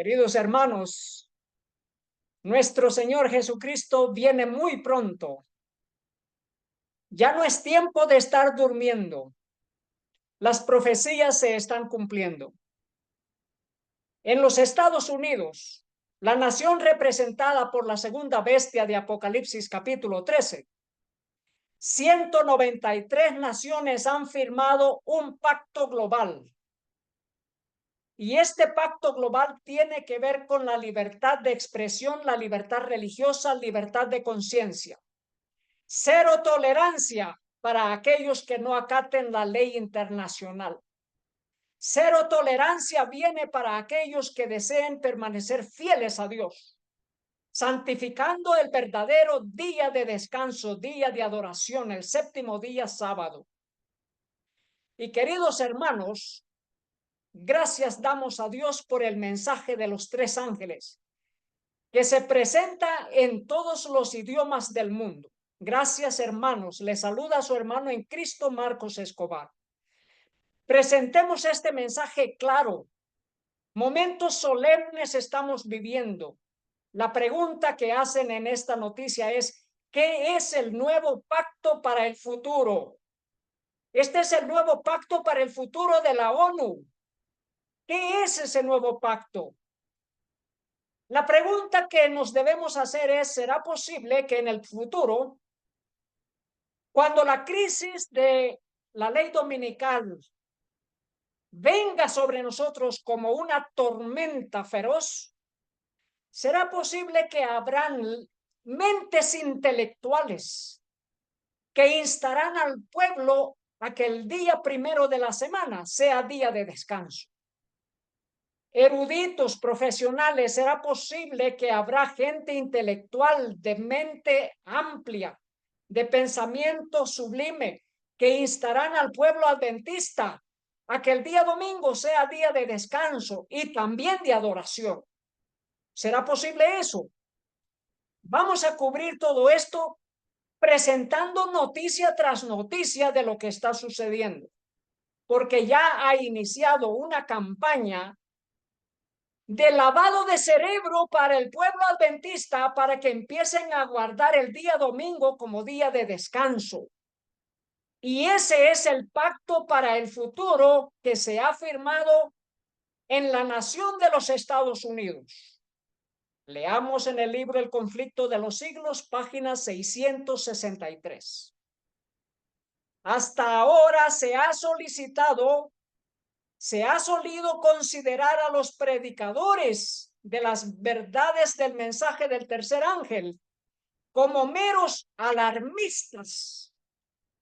Queridos hermanos, nuestro Señor Jesucristo viene muy pronto. Ya no es tiempo de estar durmiendo. Las profecías se están cumpliendo. En los Estados Unidos, la nación representada por la segunda bestia de Apocalipsis capítulo 13, 193 naciones han firmado un pacto global. Y este pacto global tiene que ver con la libertad de expresión, la libertad religiosa, libertad de conciencia. Cero tolerancia para aquellos que no acaten la ley internacional. Cero tolerancia viene para aquellos que deseen permanecer fieles a Dios, santificando el verdadero día de descanso, día de adoración, el séptimo día sábado. Y queridos hermanos, gracias damos a Dios por el mensaje de los tres ángeles, que se presenta en todos los idiomas del mundo. Gracias, hermanos. Le saluda a su hermano en Cristo, Marcos Escobar. Presentemos este mensaje claro. Momentos solemnes estamos viviendo. La pregunta que hacen en esta noticia es, ¿qué es el nuevo pacto para el futuro? Este es el nuevo pacto para el futuro de la ONU. ¿Qué es ese nuevo pacto? La pregunta que nos debemos hacer es, ¿será posible que en el futuro, cuando la crisis de la ley dominical venga sobre nosotros como una tormenta feroz, será posible que habrán mentes intelectuales que instarán al pueblo a que el día primero de la semana sea día de descanso? Eruditos profesionales, será posible que habrá gente intelectual de mente amplia, de pensamiento sublime, que instarán al pueblo adventista a que el día domingo sea día de descanso y también de adoración. ¿Será posible eso? Vamos a cubrir todo esto presentando noticia tras noticia de lo que está sucediendo, porque ya ha iniciado una campaña de lavado de cerebro para el pueblo adventista para que empiecen a guardar el día domingo como día de descanso. Y ese es el pacto para el futuro que se ha firmado en la nación de los Estados Unidos. Leamos en el libro El conflicto de los siglos, página 663. Hasta ahora se ha solido considerar a los predicadores de las verdades del mensaje del tercer ángel como meros alarmistas.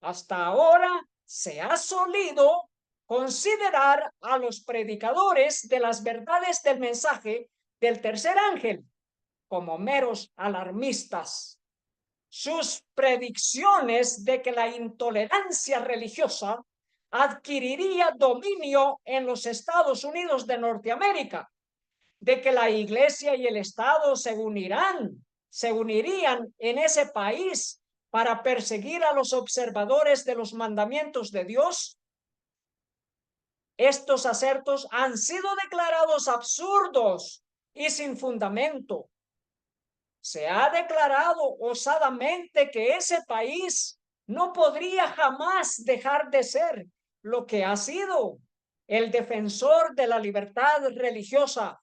Hasta ahora se ha solido considerar a los predicadores de las verdades del mensaje del tercer ángel como meros alarmistas. Sus predicciones de que la intolerancia religiosa adquiriría dominio en los Estados Unidos de Norteamérica, de que la Iglesia y el Estado se unirían en ese país para perseguir a los observadores de los mandamientos de Dios. Estos asertos han sido declarados absurdos y sin fundamento. Se ha declarado osadamente que ese país no podría jamás dejar de ser lo que ha sido, el defensor de la libertad religiosa.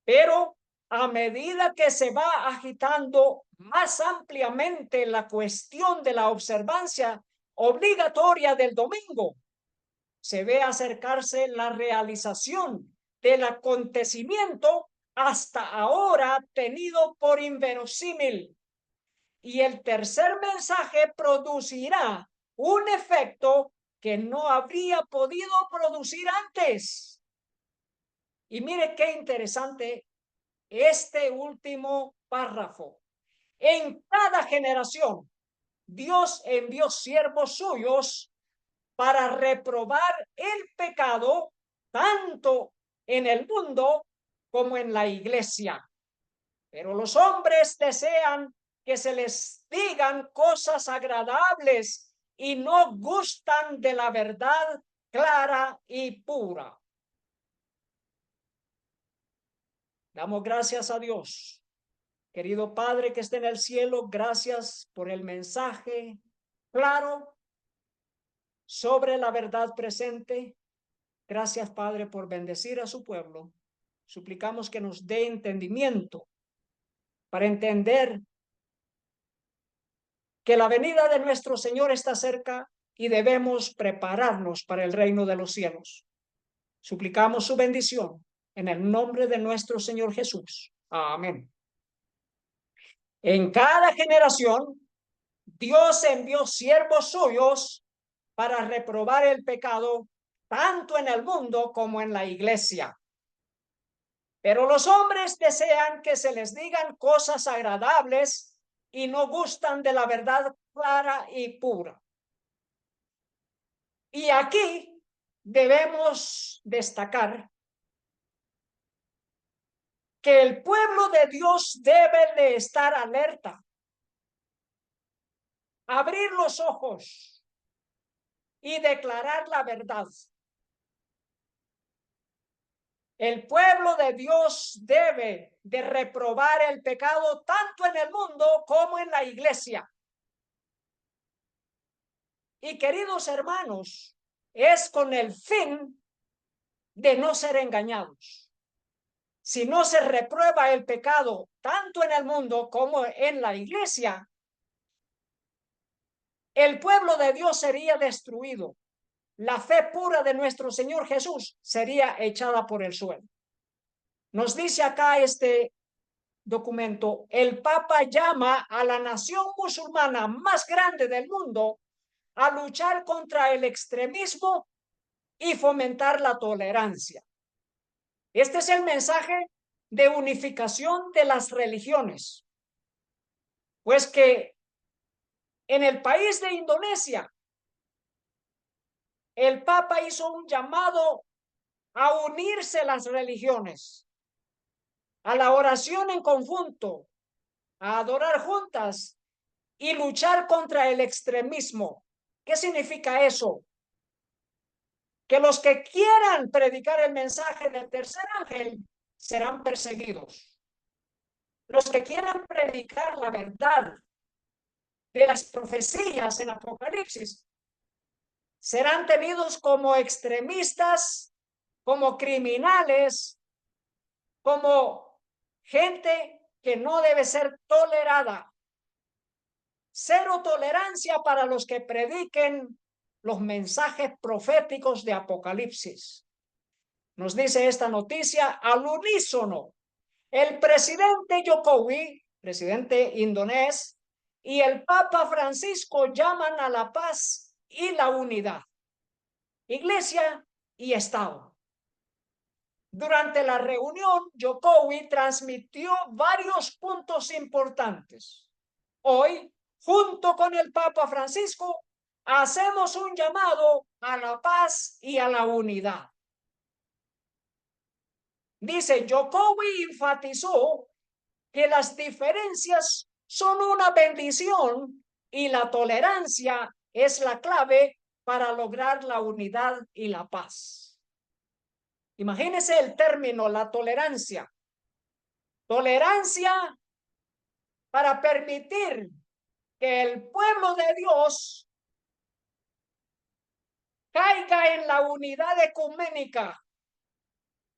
Pero a medida que se va agitando más ampliamente la cuestión de la observancia obligatoria del domingo, se ve acercarse la realización del acontecimiento hasta ahora tenido por inverosímil, y el tercer mensaje producirá un efecto que no habría podido producir antes. Y mire qué interesante este último párrafo. En cada generación, Dios envió siervos suyos para reprobar el pecado tanto en el mundo como en la iglesia. Pero los hombres desean que se les digan cosas agradables y no gustan de la verdad clara y pura. Damos gracias a Dios. Querido Padre que esté en el cielo, gracias por el mensaje claro sobre la verdad presente. Gracias, Padre, por bendecir a su pueblo. Suplicamos que nos dé entendimiento para entender que la venida de nuestro Señor está cerca y debemos prepararnos para el reino de los cielos. Suplicamos su bendición en el nombre de nuestro Señor Jesús. Amén. En cada generación, Dios envió siervos suyos para reprobar el pecado, tanto en el mundo como en la iglesia. Pero los hombres desean que se les digan cosas agradables y no gustan de la verdad clara y pura. Y aquí debemos destacar que el pueblo de Dios debe de estar alerta, abrir los ojos y declarar la verdad. El pueblo de Dios debe de reprobar el pecado tanto en el mundo como en la iglesia. Y queridos hermanos, es con el fin de no ser engañados. Si no se reprueba el pecado tanto en el mundo como en la iglesia, el pueblo de Dios sería destruido. La fe pura de nuestro Señor Jesús sería echada por el suelo. Nos dice acá este documento, el Papa llama a la nación musulmana más grande del mundo a luchar contra el extremismo y fomentar la tolerancia. Este es el mensaje de unificación de las religiones. Pues que en el país de Indonesia, el Papa hizo un llamado a unirse las religiones, a la oración en conjunto, a adorar juntas y luchar contra el extremismo. ¿Qué significa eso? Que los que quieran predicar el mensaje del tercer ángel serán perseguidos. Los que quieran predicar la verdad de las profecías en Apocalipsis serán tenidos como extremistas, como criminales, como gente que no debe ser tolerada. Cero tolerancia para los que prediquen los mensajes proféticos de Apocalipsis. Nos dice esta noticia al unísono. El presidente Jokowi, presidente indonés, y el Papa Francisco llaman a la paz y la unidad. Iglesia y Estado. Durante la reunión, Jokowi transmitió varios puntos importantes. Hoy, junto con el Papa Francisco, hacemos un llamado a la paz y a la unidad. Dice, Jokowi enfatizó que las diferencias son una bendición y la tolerancia es la clave para lograr la unidad y la paz. Imagínense el término, la tolerancia. Tolerancia para permitir que el pueblo de Dios caiga en la unidad ecuménica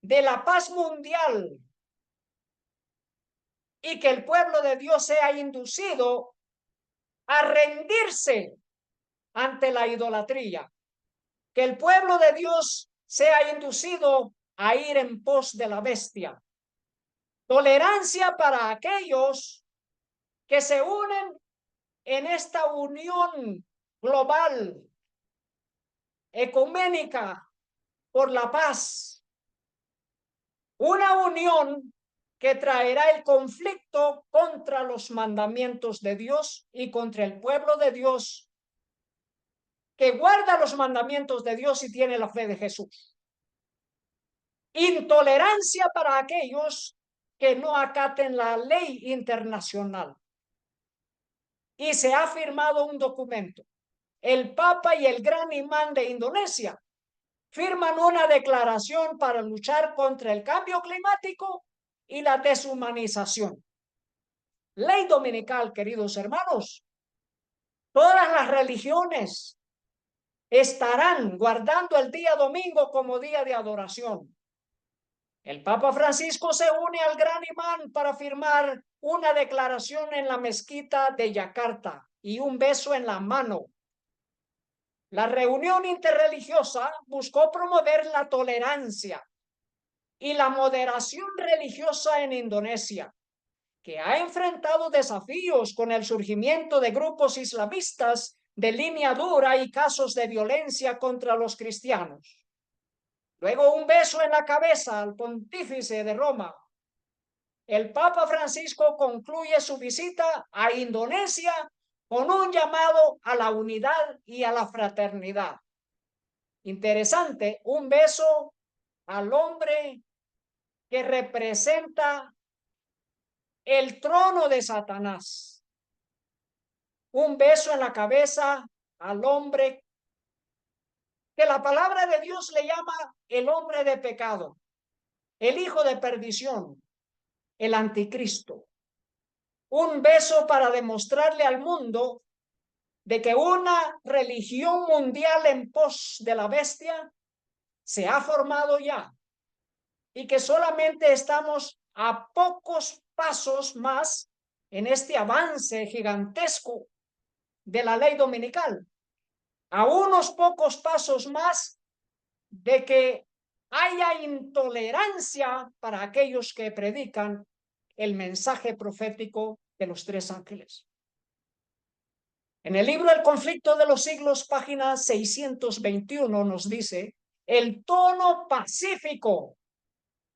de la paz mundial y que el pueblo de Dios sea inducido a rendirse ante la idolatría, que el pueblo de Dios sea inducido a ir en pos de la bestia. Tolerancia para aquellos que se unen en esta unión global, ecuménica, por la paz. Una unión que traerá el conflicto contra los mandamientos de Dios y contra el pueblo de Dios que guarda los mandamientos de Dios y tiene la fe de Jesús. Intolerancia para aquellos que no acaten la ley internacional. Y se ha firmado un documento. El Papa y el Gran Imán de Indonesia firman una declaración para luchar contra el cambio climático y la deshumanización. Ley dominical, queridos hermanos. Todas las religiones estarán guardando el día domingo como día de adoración. El Papa Francisco se une al gran imán para firmar una declaración en la mezquita de Yakarta y un beso en la mano. La reunión interreligiosa buscó promover la tolerancia y la moderación religiosa en Indonesia, que ha enfrentado desafíos con el surgimiento de grupos islamistas de línea dura y casos de violencia contra los cristianos. Luego un beso en la cabeza al pontífice de Roma. El Papa Francisco concluye su visita a Indonesia con un llamado a la unidad y a la fraternidad. Interesante, un beso al hombre que representa el trono de Satanás. Un beso en la cabeza al hombre que la palabra de Dios le llama el hombre de pecado, el hijo de perdición, el anticristo. Un beso para demostrarle al mundo de que una religión mundial en pos de la bestia se ha formado ya y que solamente estamos a pocos pasos más en este avance gigantesco de la ley dominical, a unos pocos pasos más de que haya intolerancia para aquellos que predican el mensaje profético de los tres ángeles. En el libro El conflicto de los siglos, página 621, nos dice: el tono pacífico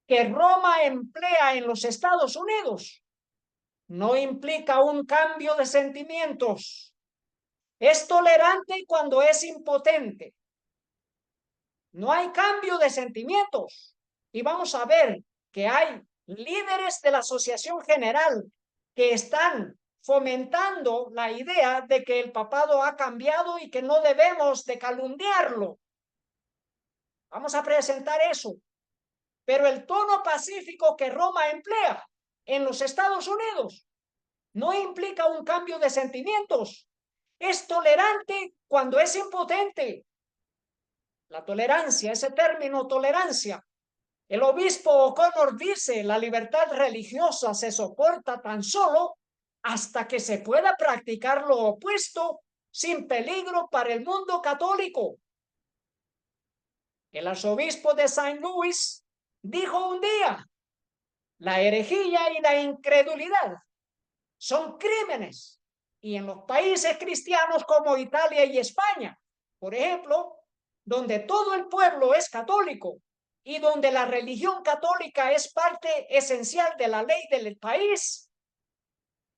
que Roma emplea en los Estados Unidos no implica un cambio de sentimientos. Es tolerante cuando es impotente. No hay cambio de sentimientos. Y vamos a ver que hay líderes de la Asociación General que están fomentando la idea de que el papado ha cambiado y que no debemos de calumniarlo. Vamos a presentar eso. Pero el tono pacífico que Roma emplea en los Estados Unidos no implica un cambio de sentimientos. Es tolerante cuando es impotente. La tolerancia, ese término tolerancia. El obispo O'Connor dice: la libertad religiosa se soporta tan solo hasta que se pueda practicar lo opuesto sin peligro para el mundo católico. El arzobispo de Saint Louis dijo un día: la herejía y la incredulidad son crímenes, y en los países cristianos como Italia y España, por ejemplo, donde todo el pueblo es católico y donde la religión católica es parte esencial de la ley del país,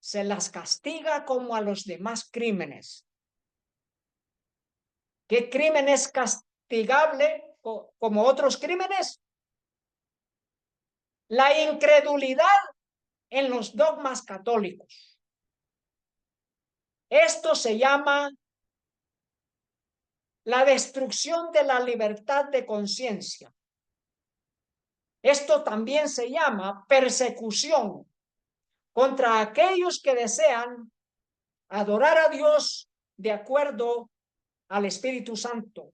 se las castiga como a los demás crímenes. ¿Qué crimen es castigable como otros crímenes? La incredulidad en los dogmas católicos. Esto se llama la destrucción de la libertad de conciencia. Esto también se llama persecución contra aquellos que desean adorar a Dios de acuerdo al Espíritu Santo,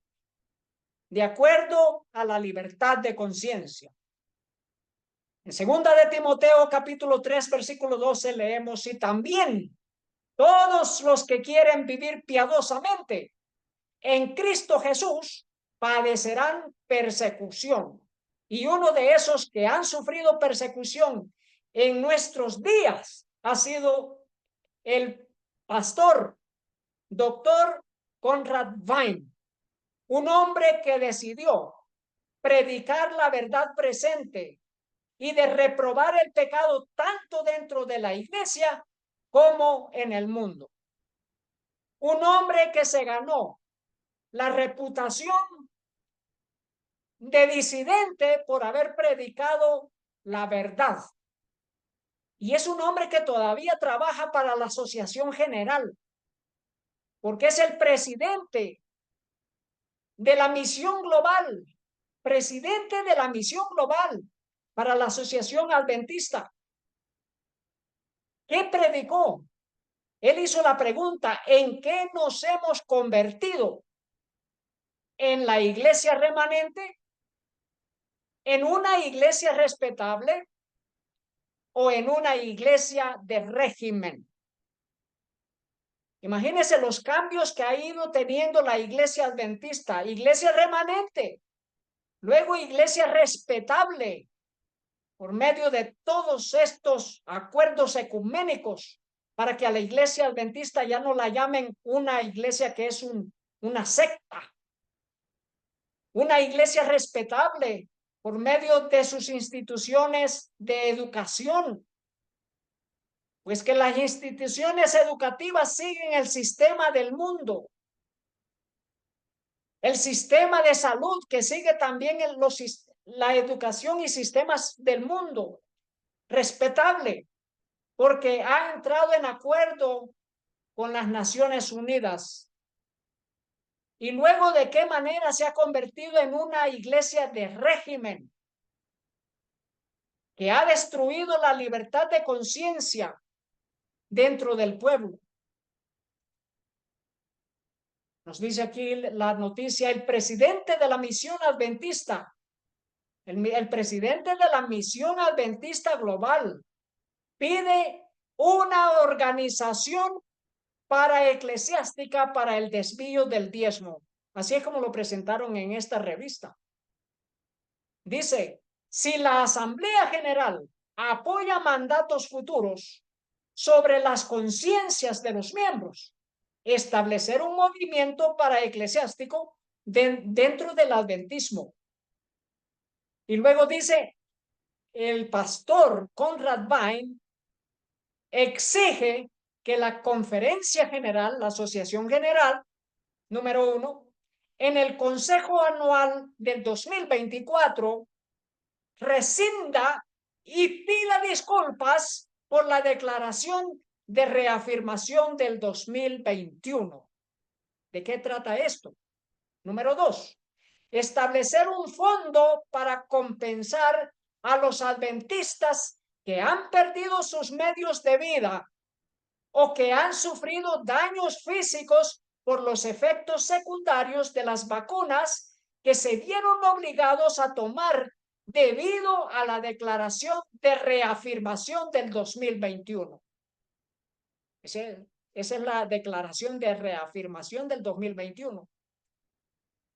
de acuerdo a la libertad de conciencia. En 2 de Timoteo capítulo 3 versículo 12 leemos: y también todos los que quieren vivir piadosamente en Cristo Jesús padecerán persecución. Y uno de esos que han sufrido persecución en nuestros días ha sido el pastor doctor Conrad Vine, un hombre que decidió predicar la verdad presente y de reprobar el pecado tanto dentro de la iglesia como en el mundo. Un hombre que se ganó la reputación de disidente por haber predicado la verdad. Y es un hombre que todavía trabaja para la Asociación General, porque es el presidente de la misión global, presidente de la misión global, para la Asociación Adventista. ¿Qué predicó? Él hizo la pregunta, ¿en qué nos hemos convertido? ¿En la iglesia remanente? ¿En una iglesia respetable? ¿O en una iglesia de régimen? Imagínense los cambios que ha ido teniendo la iglesia adventista. Iglesia remanente, luego iglesia respetable, por medio de todos estos acuerdos ecuménicos, para que a la iglesia adventista ya no la llamen una iglesia que es una secta. Una iglesia respetable por medio de sus instituciones de educación. Pues que las instituciones educativas siguen el sistema del mundo. El sistema de salud que sigue también la educación y sistemas del mundo. Respetable, porque ha entrado en acuerdo con las Naciones Unidas. Y luego, ¿de qué manera se ha convertido en una iglesia de régimen que ha destruido la libertad de conciencia dentro del pueblo? Nos dice aquí la noticia, el presidente de la misión adventista, el presidente de la misión adventista global, pide una organización eclesiástica para el desvío del diezmo. Así es como lo presentaron en esta revista. Dice, si la Asamblea General apoya mandatos futuros sobre las conciencias de los miembros, establecer un movimiento eclesiástico dentro del adventismo. Y luego dice, el pastor Conrad Vine exige que la Conferencia General, la Asociación General, número 1, en el Consejo Anual del 2024, rescinda y pida disculpas por la declaración de reafirmación del 2021. ¿De qué trata esto? Número 2, establecer un fondo para compensar a los adventistas que han perdido sus medios de vida o que han sufrido daños físicos por los efectos secundarios de las vacunas que se vieron obligados a tomar debido a la declaración de reafirmación del 2021. Esa es la declaración de reafirmación del 2021.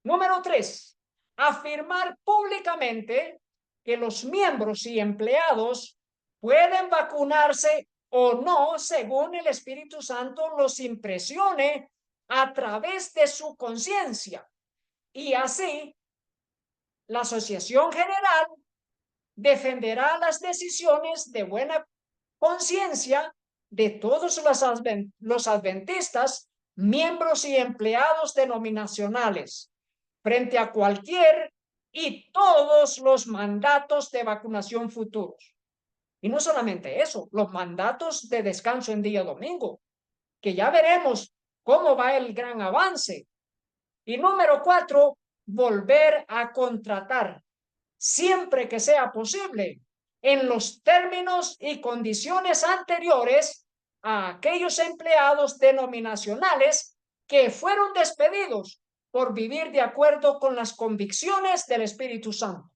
Número 3, afirmar públicamente que los miembros y empleados pueden vacunarse o no según el Espíritu Santo los impresione a través de su conciencia. Y así, la Asociación General defenderá las decisiones de buena conciencia de todos los adventistas, miembros y empleados denominacionales, frente a cualquier y todos los mandatos de vacunación futuros. Y no solamente eso, los mandatos de descanso en día domingo, que ya veremos cómo va el gran avance. Y número 4, volver a contratar, siempre que sea posible, en los términos y condiciones anteriores a aquellos empleados denominacionales que fueron despedidos por vivir de acuerdo con las convicciones del Espíritu Santo.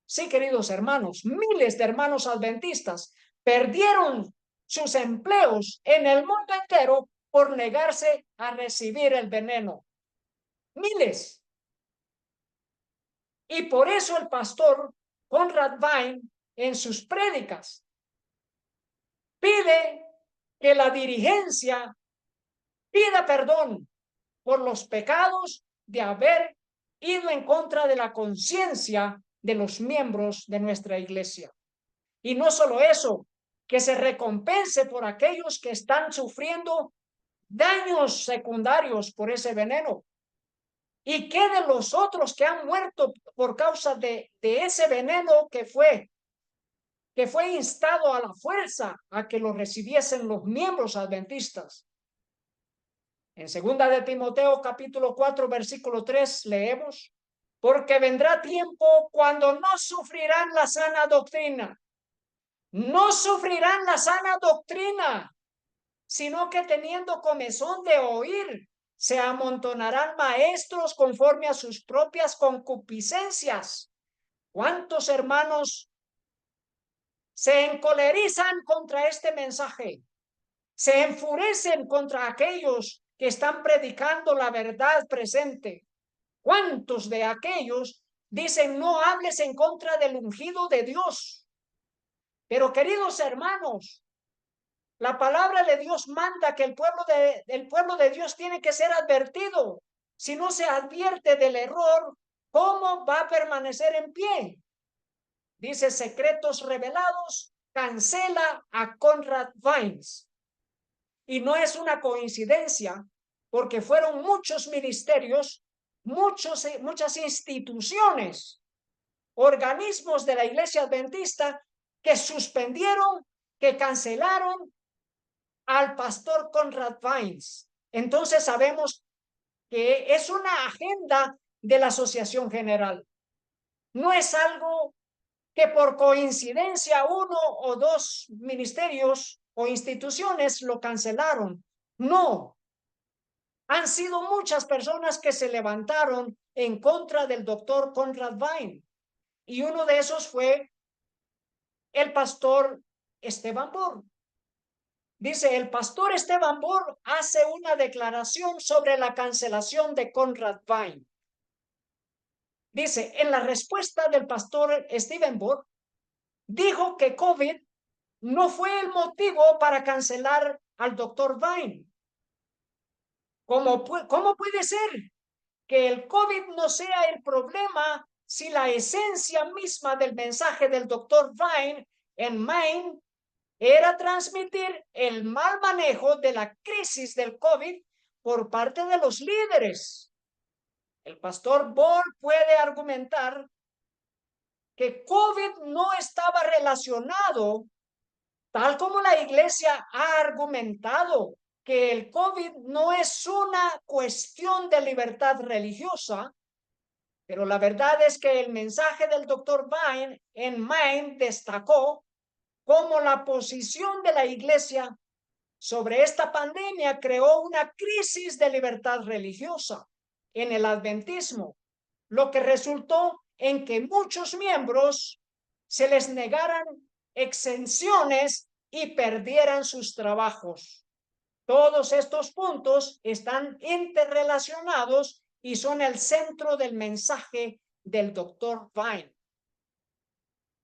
Sí, queridos hermanos, miles de hermanos adventistas perdieron sus empleos en el mundo entero por negarse a recibir el veneno. Miles. Y por eso el pastor Conrad Vine en sus prédicas pide que la dirigencia pida perdón por los pecados de haber ido en contra de la conciencia de los miembros de nuestra iglesia. Y no solo eso, que se recompense por aquellos que están sufriendo daños secundarios por ese veneno. ¿Y qué de los otros que han muerto por causa de ese veneno que fue instado a la fuerza a que lo recibiesen los miembros adventistas? En segunda de Timoteo capítulo 4 versículo 3 leemos, porque vendrá tiempo cuando no sufrirán la sana doctrina. No sufrirán la sana doctrina, sino que teniendo comezón de oír, se amontonarán maestros conforme a sus propias concupiscencias. ¿Cuántos hermanos se encolerizan contra este mensaje? Se enfurecen contra aquellos que están predicando la verdad presente. ¿Cuántos de aquellos dicen no hables en contra del ungido de Dios? Pero queridos hermanos, la palabra de Dios manda que el pueblo de Dios tiene que ser advertido. Si no se advierte del error, ¿cómo va a permanecer en pie? Dice Secretos Revelados, cancela a Conrad Vines. Y no es una coincidencia, porque fueron muchos ministerios, muchas instituciones, organismos de la Iglesia Adventista que suspendieron, que cancelaron al pastor Conrad Vines. Entonces sabemos que es una agenda de la Asociación General. No es algo que por coincidencia uno o dos ministerios o instituciones lo cancelaron. No, han sido muchas personas que se levantaron en contra del doctor Conrad Vine. Y uno de esos fue el pastor Esteban Borg. Dice, el pastor Esteban Borg hace una declaración sobre la cancelación de Conrad Vine. Dice, en la respuesta del pastor Esteban Borg, dijo que COVID no fue el motivo para cancelar al doctor Vine. ¿Cómo puede ser que el COVID no sea el problema si la esencia misma del mensaje del doctor Vine en Maine era transmitir el mal manejo de la crisis del COVID por parte de los líderes? El pastor Borg puede argumentar que COVID no estaba relacionado, tal como la iglesia ha argumentado, que el COVID no es una cuestión de libertad religiosa, pero la verdad es que el mensaje del doctor Vine en Maine destacó cómo la posición de la iglesia sobre esta pandemia creó una crisis de libertad religiosa en el adventismo, lo que resultó en que muchos miembros se les negaran exenciones y perdieran sus trabajos. Todos estos puntos están interrelacionados y son el centro del mensaje del doctor Vine.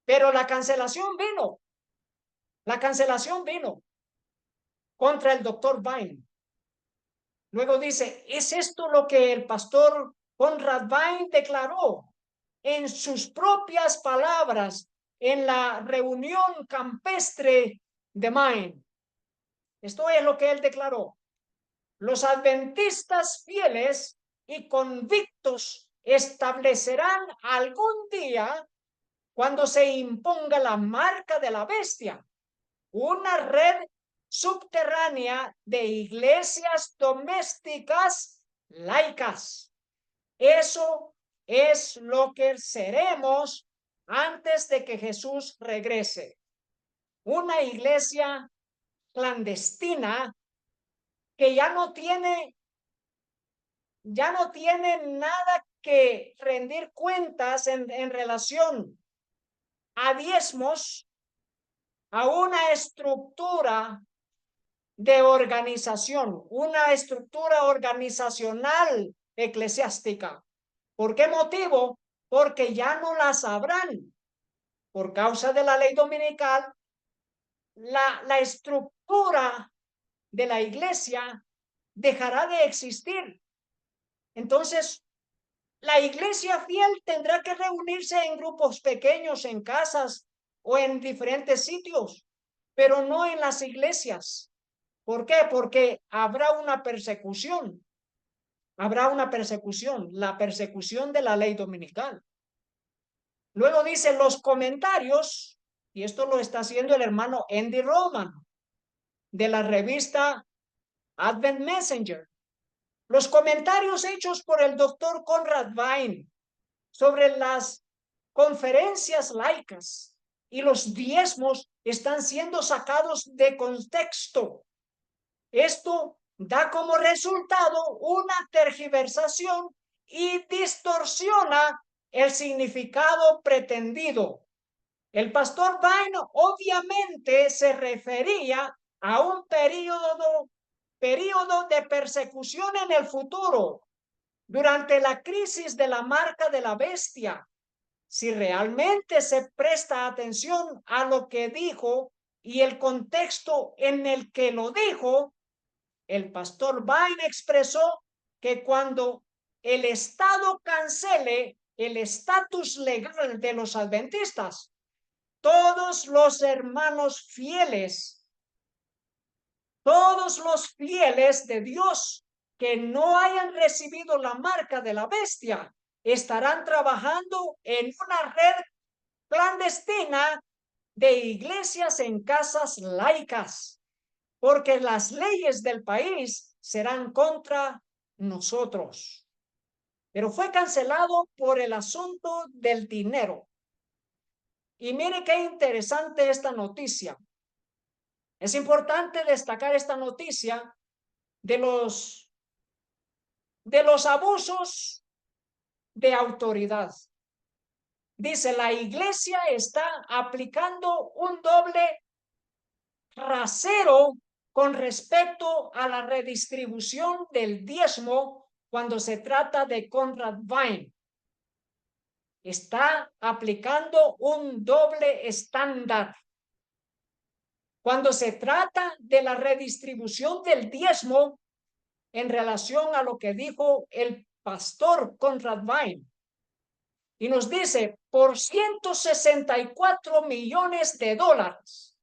Pero la cancelación vino contra el doctor Vine. Luego dice, ¿es esto lo que el pastor Conrad Vine declaró en sus propias palabras en la reunión campestre de Maine? Esto es lo que él declaró. Los adventistas fieles y convictos establecerán algún día, cuando se imponga la marca de la bestia, una red subterránea de iglesias domésticas laicas. Eso es lo que seremos antes de que Jesús regrese. Una iglesia clandestina que ya no tiene nada que rendir cuentas en relación a diezmos, a una estructura de organización, una estructura organizacional eclesiástica. ¿Por qué motivo? Porque ya no la sabrán. Por causa de la ley dominical, la estructura de la iglesia dejará de existir. Entonces, la iglesia fiel tendrá que reunirse en grupos pequeños, en casas o en diferentes sitios, pero no en las iglesias. ¿Por qué? Porque habrá una persecución. Habrá una persecución, la persecución de la ley dominical. Luego dice los comentarios, y esto lo está haciendo el hermano Andy Roman, de la revista Advent Messenger. Los comentarios hechos por el doctor Conrad Vine sobre las conferencias laicas y los diezmos están siendo sacados de contexto. Esto da como resultado una tergiversación y distorsiona el significado pretendido. El pastor Vine obviamente se refería a un periodo de persecución en el futuro, durante la crisis de la marca de la bestia. Si realmente se presta atención a lo que dijo y el contexto en el que lo dijo, el pastor Vine expresó que cuando el Estado cancele el estatus legal de los adventistas, todos los hermanos fieles, todos los fieles de Dios que no hayan recibido la marca de la bestia, estarán trabajando en una red clandestina de iglesias en casas laicas, porque las leyes del país serán contra nosotros. Pero fue cancelado por el asunto del dinero. Y mire qué interesante esta noticia. Es importante destacar esta noticia de los abusos de autoridad. Dice, la iglesia está aplicando un doble rasero con respecto a la redistribución del diezmo cuando se trata de Conrad Vine. Está aplicando un doble estándar. Cuando se trata de la redistribución del diezmo en relación a lo que dijo el pastor Conrad Vine. Y nos dice, por 164 millones de dólares,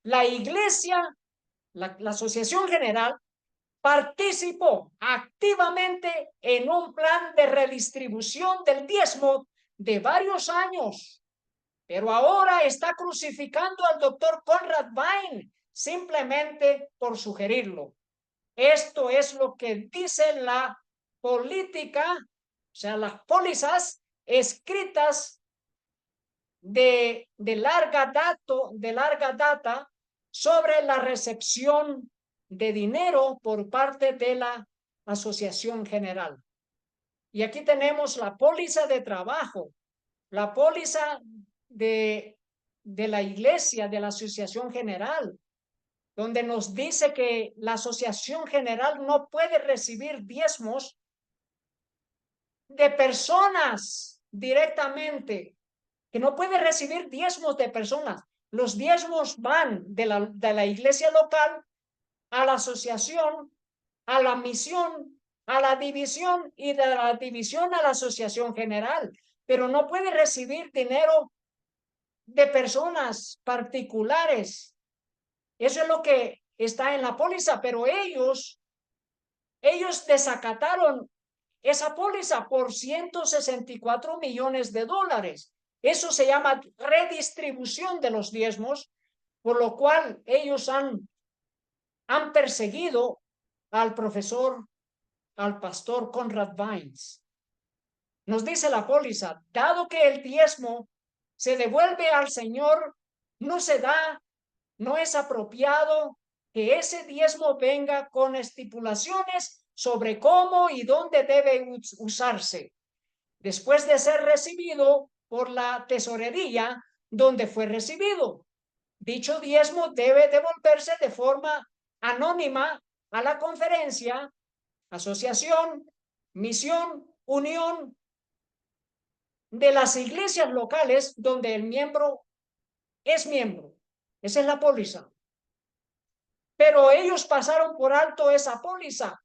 la iglesia, la Asociación General, participó activamente en un plan de redistribución del diezmo de varios años, pero ahora está crucificando al doctor Conrad Vine simplemente por sugerirlo. Esto es lo que dice la política, o sea, las pólizas escritas de larga data sobre la recepción de dinero por parte de la Asociación General. Y aquí tenemos la póliza de trabajo, la póliza de la iglesia, de la Asociación General, donde nos dice que la Asociación General no puede recibir diezmos de personas directamente, que no puede recibir diezmos de personas. Los diezmos van de la iglesia local a la asociación, a la misión, a la división y de la división a la Asociación General, pero no puede recibir dinero de personas particulares. Eso es lo que está en la póliza, pero ellos desacataron esa póliza por 164 millones de dólares. Eso se llama redistribución de los diezmos, por lo cual ellos han perseguido al profesor, al pastor Conrad Vines. Nos dice la póliza, dado que el diezmo se devuelve al Señor, no se da, no es apropiado que ese diezmo venga con estipulaciones sobre cómo y dónde debe usarse, después de ser recibido por la tesorería donde fue recibido. Dicho diezmo debe devolverse de forma anónima a la conferencia, asociación, misión, unión de las iglesias locales donde el miembro es miembro. Esa es la póliza. Pero ellos pasaron por alto esa póliza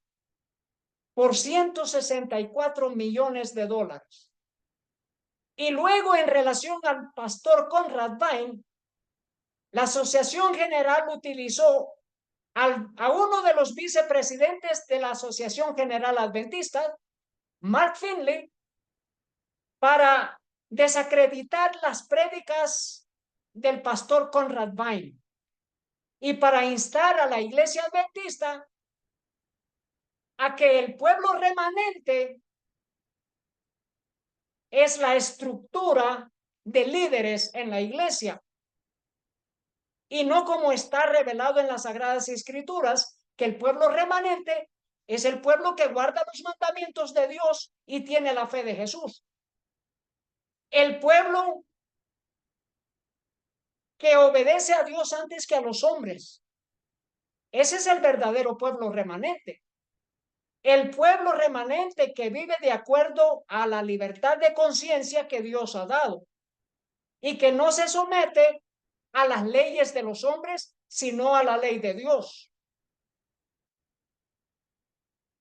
por 164 millones de dólares. Y luego, en relación al pastor Conrad Vine, la Asociación General utilizó a uno de los vicepresidentes de la Asociación General Adventista, Mark Finley, para desacreditar las prédicas del pastor Conrad Vine y para instar a la iglesia adventista a que el pueblo remanente es la estructura de líderes en la iglesia, y no como está revelado en las Sagradas Escrituras, que el pueblo remanente es el pueblo que guarda los mandamientos de Dios y tiene la fe de Jesús. El pueblo que obedece a Dios antes que a los hombres. Ese es el verdadero pueblo remanente. El pueblo remanente que vive de acuerdo a la libertad de conciencia que Dios ha dado y que no se somete a las leyes de los hombres, sino a la ley de Dios.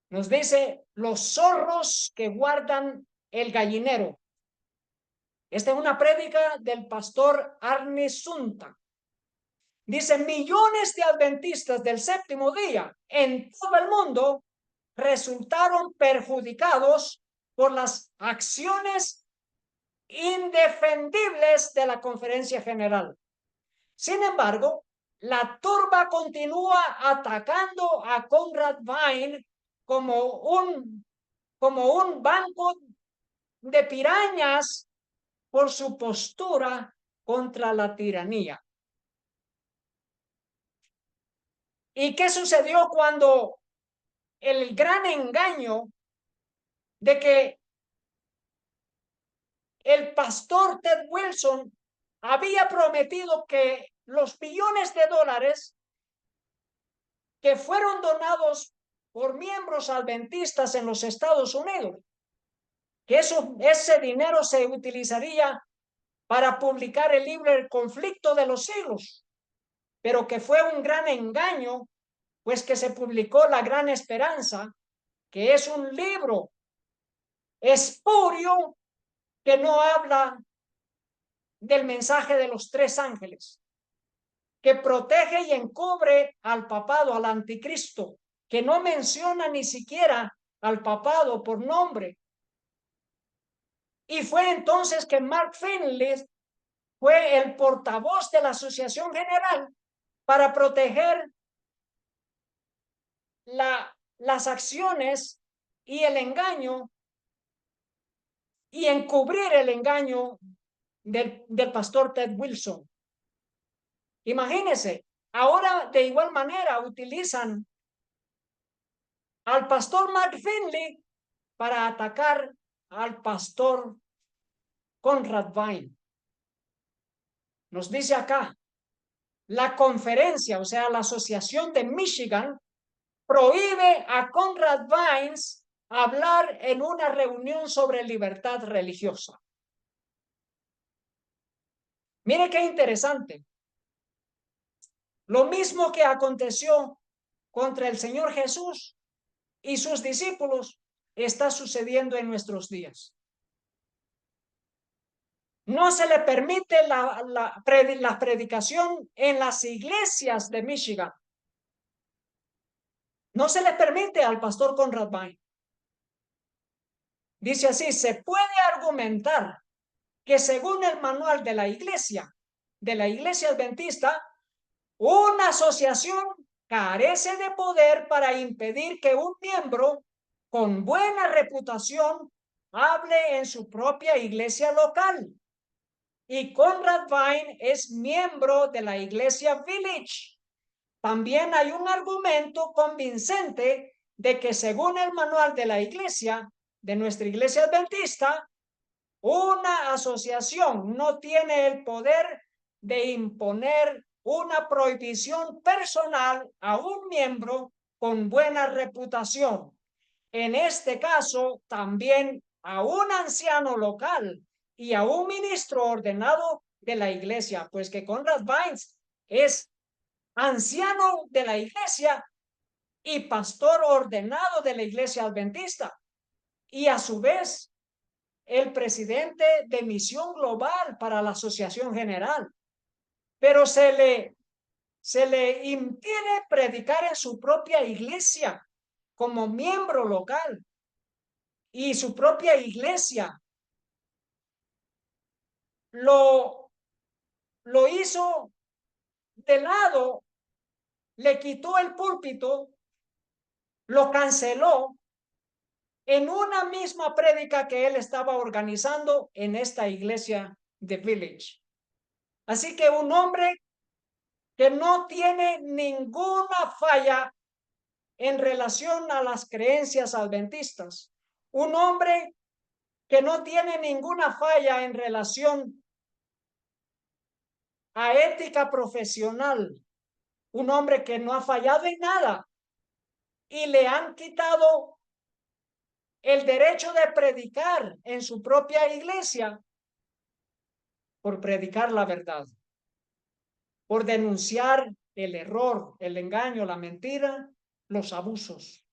Nos dice los zorros que guardan el gallinero. Esta es una prédica del pastor Arne Sunta. Dice, millones de adventistas del séptimo día en todo el mundo resultaron perjudicados por las acciones indefendibles de la Conferencia General. Sin embargo, la turba continúa atacando a Conrad Vine como un banco de pirañas por su postura contra la tiranía. ¿Y qué sucedió cuando el gran engaño de que el pastor Ted Wilson había prometido que los billones de dólares que fueron donados por miembros adventistas en los Estados Unidos, que ese dinero se utilizaría para publicar el libro El conflicto de los siglos, pero que fue un gran engaño, pues que se publicó La Gran Esperanza, que es un libro espurio que no habla del mensaje de los tres ángeles, que protege y encubre al papado, al anticristo, que no menciona ni siquiera al papado por nombre. Y fue entonces que Mark Finley fue el portavoz de la Asociación General para proteger las acciones y el engaño y encubrir el engaño del pastor Ted Wilson. Imagínense, ahora de igual manera utilizan al pastor Mark Finley para atacar al pastor Conrad Vine. Nos dice acá, la conferencia, o sea, la Asociación de Michigan, prohíbe a Conrad Vines hablar en una reunión sobre libertad religiosa. Mire qué interesante. Lo mismo que aconteció contra el Señor Jesús y sus discípulos está sucediendo en nuestros días. No se le permite la predicación en las iglesias de Michigan. No se le permite al pastor Conrad Vine. Dice así, se puede argumentar que según el manual de la iglesia adventista, una asociación carece de poder para impedir que un miembro con buena reputación hable en su propia iglesia local. Y Conrad Vine es miembro de la iglesia Village. También hay un argumento convincente de que según el manual de la iglesia, de nuestra iglesia adventista, una asociación no tiene el poder de imponer una prohibición personal a un miembro con buena reputación. En este caso, también a un anciano local y a un ministro ordenado de la iglesia, pues que Conrad Vines es anciano de la iglesia y pastor ordenado de la iglesia adventista, y a su vez el presidente de misión global para la Asociación General, pero se le impide predicar en su propia iglesia como miembro local, y su propia iglesia lo hizo de lado, le quitó el púlpito, lo canceló en una misma prédica que él estaba organizando en esta iglesia de Village. Así que un hombre que no tiene ninguna falla en relación a las creencias adventistas. Un hombre que no tiene ninguna falla en relación a ética profesional. Un hombre que no ha fallado en nada y le han quitado el derecho de predicar en su propia iglesia por predicar la verdad, por denunciar el error, el engaño, la mentira, los abusos.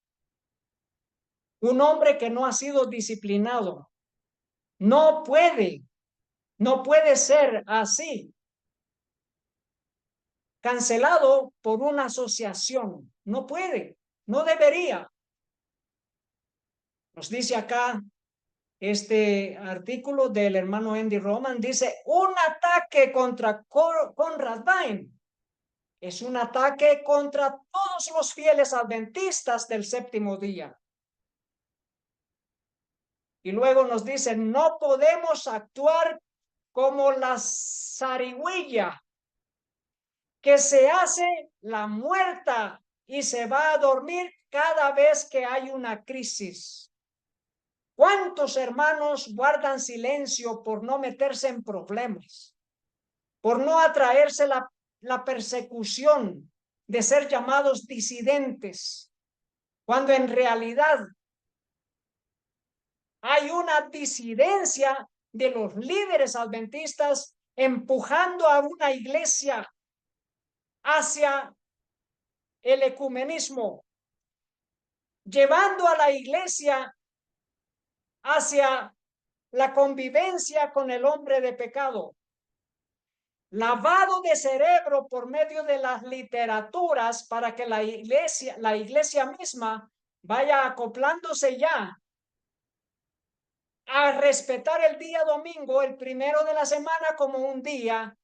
Un hombre que no ha sido disciplinado no puede ser así, cancelado por una asociación. No puede, no debería. Nos dice acá este artículo del hermano Andy Roman, dice, un ataque contra Conrad Vine es un ataque contra todos los fieles adventistas del séptimo día. Y luego nos dice, no podemos actuar como la zarigüeya que se hace la muerta y se va a dormir cada vez que hay una crisis. ¿Cuántos hermanos guardan silencio por no meterse en problemas? Por no atraerse la persecución de ser llamados disidentes, cuando en realidad hay una disidencia de los líderes adventistas empujando a una iglesia hacia el ecumenismo, llevando a la iglesia hacia la convivencia con el hombre de pecado. Lavado de cerebro por medio de las literaturas para que la iglesia misma vaya acoplándose ya a respetar el día domingo, el primero de la semana, como un día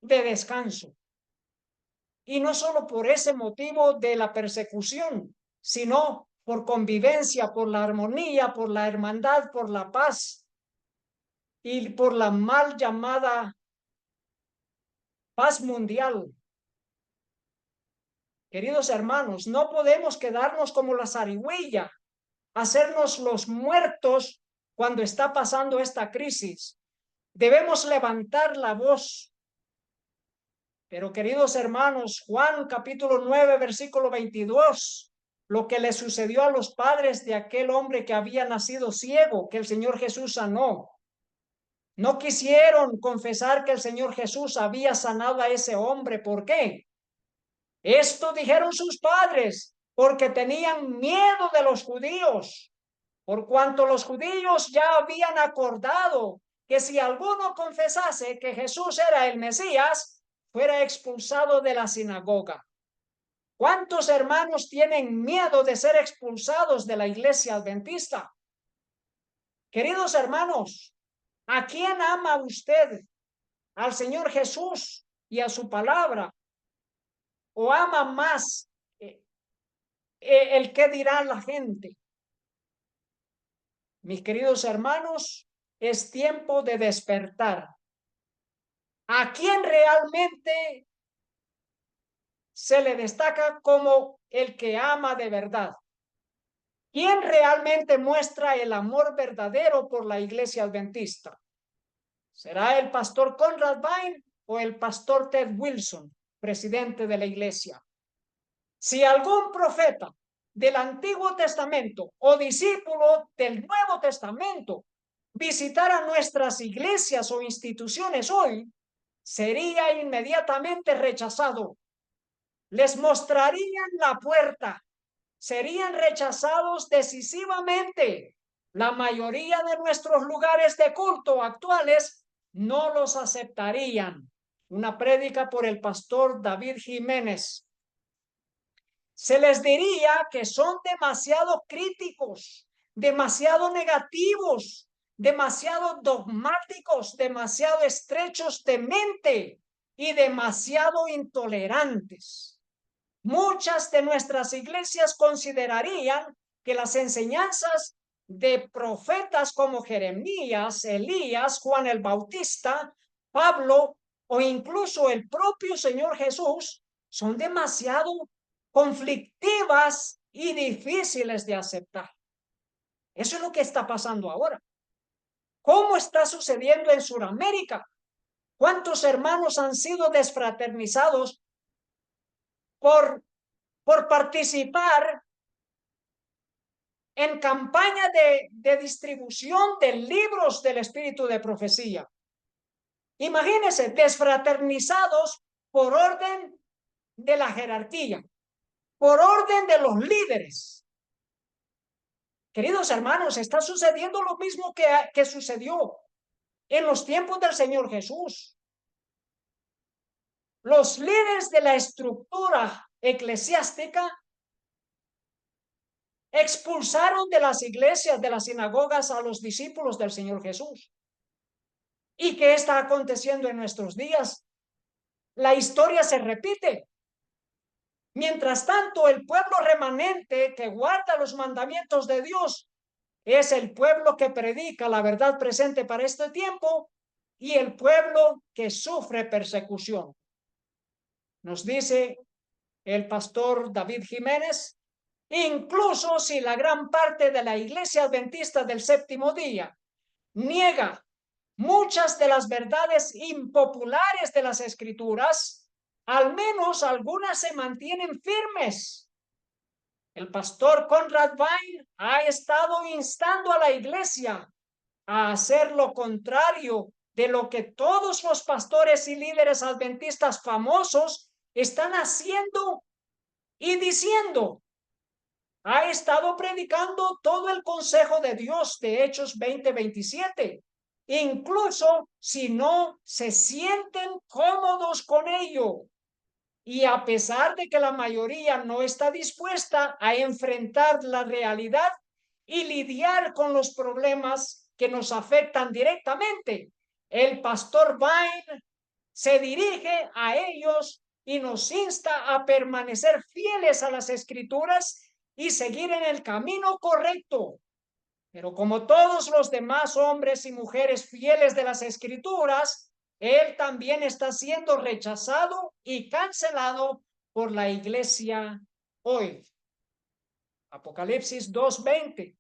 de descanso. Y no solo por ese motivo de la persecución, sino por convivencia, por la armonía, por la hermandad, por la paz y por la mal llamada paz mundial. Queridos hermanos, no podemos quedarnos como la zarigüeya, hacernos los muertos cuando está pasando esta crisis. Debemos levantar la voz. Pero queridos hermanos, Juan capítulo 9, versículo 22, lo que le sucedió a los padres de aquel hombre que había nacido ciego, que el Señor Jesús sanó. No quisieron confesar que el Señor Jesús había sanado a ese hombre. ¿Por qué? Esto dijeron sus padres, porque tenían miedo de los judíos, por cuanto los judíos ya habían acordado que si alguno confesase que Jesús era el Mesías, fuera expulsado de la sinagoga. ¿Cuántos hermanos tienen miedo de ser expulsados de la iglesia adventista? Queridos hermanos, ¿a quién ama usted? ¿Al Señor Jesús y a su palabra? ¿O ama más el qué dirá la gente? Mis queridos hermanos, es tiempo de despertar. ¿A quién realmente se le destaca como el que ama de verdad? ¿Quién realmente muestra el amor verdadero por la iglesia adventista? ¿Será el pastor Conrad Vine o el pastor Ted Wilson, presidente de la iglesia? Si algún profeta del Antiguo Testamento o discípulo del Nuevo Testamento visitara nuestras iglesias o instituciones hoy, sería inmediatamente rechazado. Les mostrarían la puerta. Serían rechazados decisivamente. La mayoría de nuestros lugares de culto actuales no los aceptarían. Una prédica por el pastor David Jiménez. Se les diría que son demasiado críticos, demasiado negativos, demasiado dogmáticos, demasiado estrechos de mente y demasiado intolerantes. Muchas de nuestras iglesias considerarían que las enseñanzas de profetas como Jeremías, Elías, Juan el Bautista, Pablo o incluso el propio Señor Jesús son demasiado conflictivas y difíciles de aceptar. Eso es lo que está pasando ahora. ¿Cómo está sucediendo en Sudamérica? ¿Cuántos hermanos han sido desfraternizados por participar en campaña de distribución de libros del espíritu de profecía? Imagínense, desfraternizados por orden de la jerarquía, por orden de los líderes. Queridos hermanos, está sucediendo lo mismo que sucedió en los tiempos del Señor Jesús. Los líderes de la estructura eclesiástica expulsaron de las iglesias, de las sinagogas a los discípulos del Señor Jesús. ¿Y qué está aconteciendo en nuestros días? La historia se repite. Mientras tanto, el pueblo remanente que guarda los mandamientos de Dios es el pueblo que predica la verdad presente para este tiempo y el pueblo que sufre persecución. Nos dice el pastor David Jiménez, incluso si la gran parte de la iglesia adventista del séptimo día niega muchas de las verdades impopulares de las escrituras, al menos algunas se mantienen firmes. El pastor Conrad Wein ha estado instando a la iglesia a hacer lo contrario de lo que todos los pastores y líderes adventistas famosos están haciendo y diciendo. Ha estado predicando todo el consejo de Dios de Hechos 20:27, incluso si no se sienten cómodos con ello. Y a pesar de que la mayoría no está dispuesta a enfrentar la realidad y lidiar con los problemas que nos afectan directamente, el pastor Vine se dirige a ellos y nos insta a permanecer fieles a las escrituras y seguir en el camino correcto. Pero como todos los demás hombres y mujeres fieles de las escrituras, él también está siendo rechazado y cancelado por la iglesia hoy. Apocalipsis 2:20.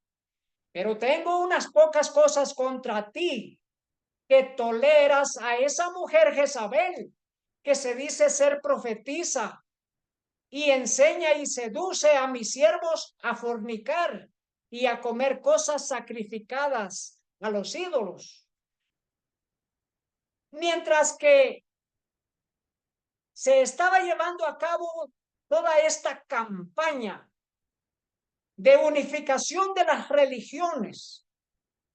Pero tengo unas pocas cosas contra ti, que toleras a esa mujer Jezabel, que se dice ser profetisa, y enseña y seduce a mis siervos a fornicar y a comer cosas sacrificadas a los ídolos. Mientras que se estaba llevando a cabo toda esta campaña de unificación de las religiones,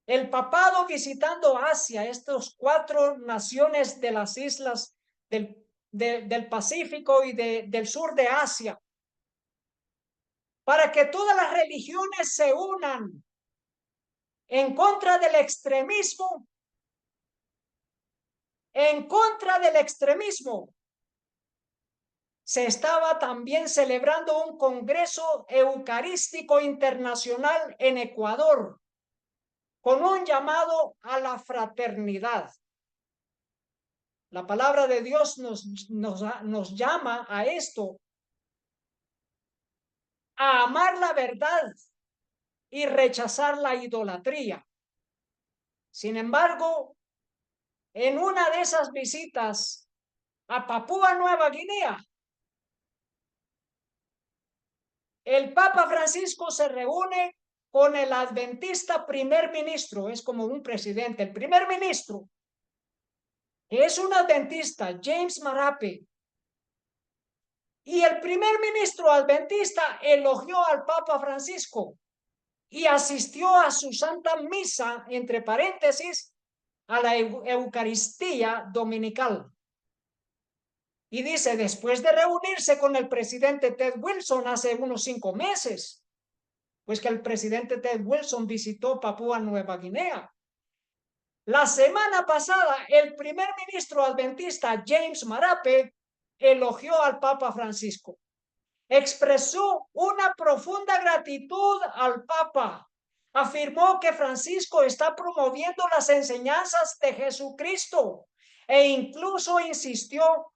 el papado visitando Asia, estas 4 naciones de las islas del Pacífico y del sur de Asia, para que todas las religiones se unan en contra del extremismo, se estaba también celebrando un congreso eucarístico internacional en Ecuador, con un llamado a la fraternidad. La palabra de Dios nos llama a esto, a amar la verdad y rechazar la idolatría. Sin embargo, en una de esas visitas a Papúa Nueva Guinea, el Papa Francisco se reúne con el adventista primer ministro, es como un presidente, el primer ministro, que es un adventista, James Marape. Y el primer ministro adventista elogió al Papa Francisco y asistió a su santa misa, entre paréntesis, a la Eucaristía dominical. Y dice, después de reunirse con el presidente Ted Wilson hace unos 5 meses, pues que el presidente Ted Wilson visitó Papúa Nueva Guinea. La semana pasada, el primer ministro adventista James Marape elogió al Papa Francisco. expresó una profunda gratitud al Papa. Afirmó que Francisco está promoviendo las enseñanzas de Jesucristo e incluso asistió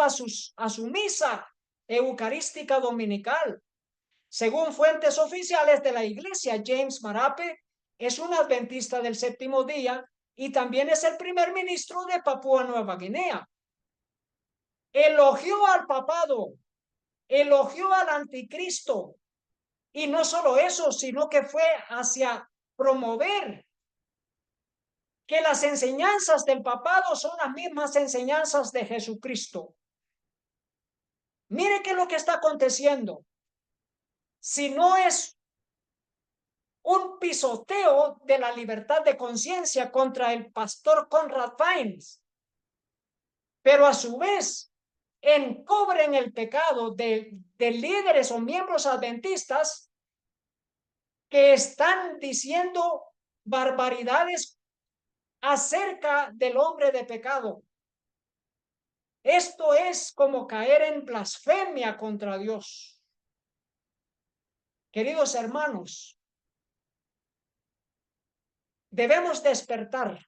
a su misa eucarística dominical. Según fuentes oficiales de la iglesia, James Marape es un adventista del séptimo día y también es el primer ministro de Papúa Nueva Guinea. Elogió al papado, elogió al anticristo, y no solo eso, sino que fue hacia promover que las enseñanzas del papado son las mismas enseñanzas de Jesucristo. Mire qué es lo que está aconteciendo. Si no es un pisoteo de la libertad de conciencia contra el pastor Conrad Vines, pero a su vez encubren el pecado de líderes o miembros adventistas que están diciendo barbaridades acerca del hombre de pecado. Esto es como caer en blasfemia contra Dios. Queridos hermanos, debemos despertar.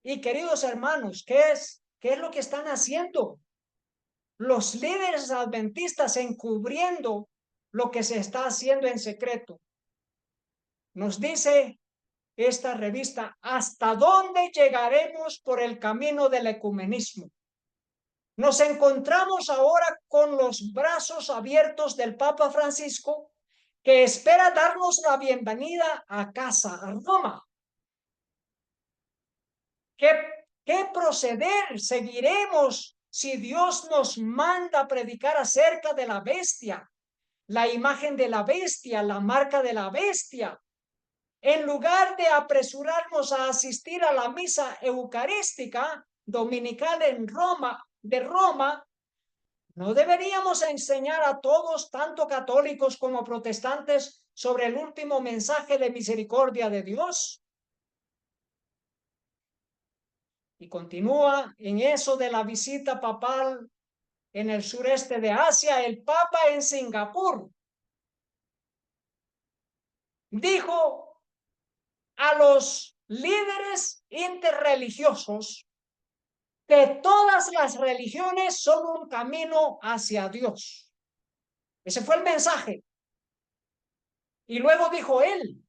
Y queridos hermanos, ¿qué es lo que están haciendo? Los líderes adventistas encubriendo lo que se está haciendo en secreto. Nos dice esta revista, ¿hasta dónde llegaremos por el camino del ecumenismo? Nos encontramos ahora con los brazos abiertos del Papa Francisco, que espera darnos la bienvenida a casa, a Roma. ¿Qué proceder seguiremos si Dios nos manda a predicar acerca de la bestia, la imagen de la bestia, la marca de la bestia? En lugar de apresurarnos a asistir a la misa eucarística dominical de Roma, ¿no deberíamos enseñar a todos, tanto católicos como protestantes, sobre el último mensaje de misericordia de Dios? Y continúa en eso de la visita papal en el sureste de Asia, el Papa en Singapur dijo a los líderes interreligiosos que todas las religiones son un camino hacia Dios. Ese fue el mensaje. Y luego dijo él,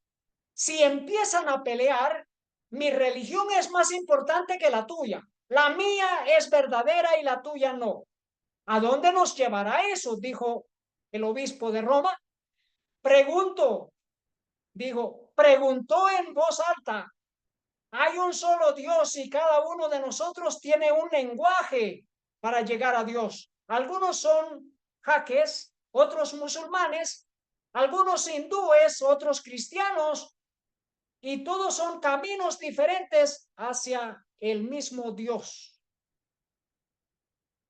si empiezan a pelear, mi religión es más importante que la tuya. La mía es verdadera y la tuya no. ¿A dónde nos llevará eso? Dijo el obispo de Roma. Preguntó en voz alta, hay un solo Dios y cada uno de nosotros tiene un lenguaje para llegar a Dios. Algunos son jaques, otros musulmanes, algunos hindúes, otros cristianos, y todos son caminos diferentes hacia el mismo Dios.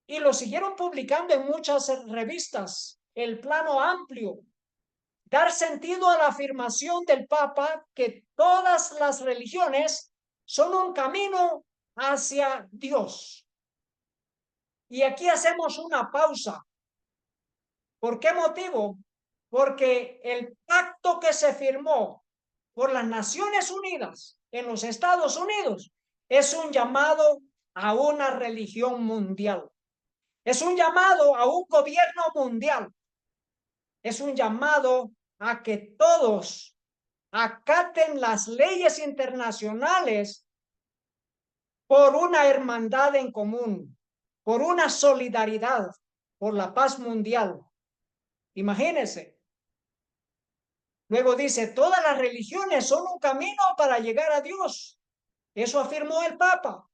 Y lo siguieron publicando en muchas revistas. El plano amplio, dar sentido a la afirmación del Papa que todas las religiones son un camino hacia Dios. Y aquí hacemos una pausa. ¿Por qué motivo? Porque el pacto que se firmó por las Naciones Unidas en los Estados Unidos es un llamado a una religión mundial. Es un llamado a un gobierno mundial. Es un llamado a que todos acaten las leyes internacionales por una hermandad en común, por una solidaridad, por la paz mundial. Imagínense. Luego dice, todas las religiones son un camino para llegar a Dios. Eso afirmó el Papa.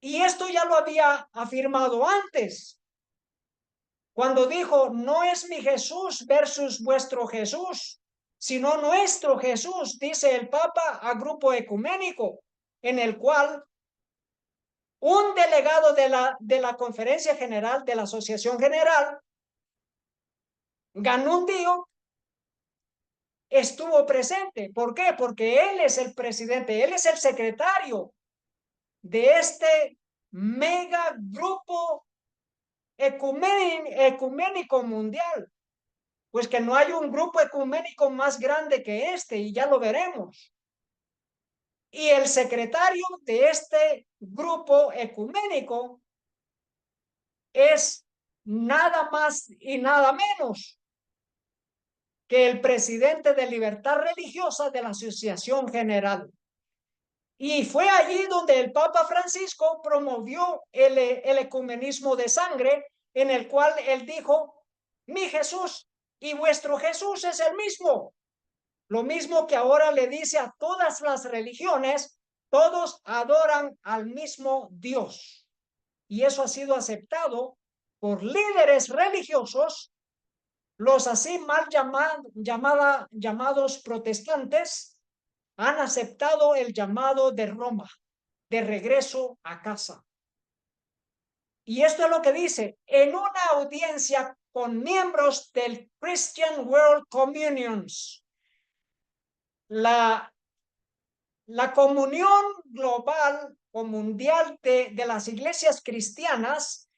Y esto ya lo había afirmado antes, cuando dijo, no es mi Jesús versus vuestro Jesús, sino nuestro Jesús, dice el Papa a Grupo Ecuménico, en el cual un delegado de la Conferencia General, de la Asociación General, Ganundio, estuvo presente. ¿Por qué? Porque él es el presidente, él es el secretario de este mega grupo ecuménico mundial. Pues que no hay un grupo ecuménico más grande que este, y ya lo veremos. Y el secretario de este grupo ecuménico es nada más y nada menos que el presidente de Libertad Religiosa de la Asociación General. Y fue allí donde el Papa Francisco promovió el ecumenismo de sangre, en el cual él dijo: mi Jesús y vuestro Jesús es el mismo. Lo mismo que ahora le dice a todas las religiones: todos adoran al mismo Dios. Y eso ha sido aceptado por líderes religiosos, los así mal llamados protestantes, han aceptado el llamado de Roma, de regreso a casa. Y esto es lo que dice en una audiencia con miembros del Christian World Communions, la comunión global o mundial de las iglesias cristianas,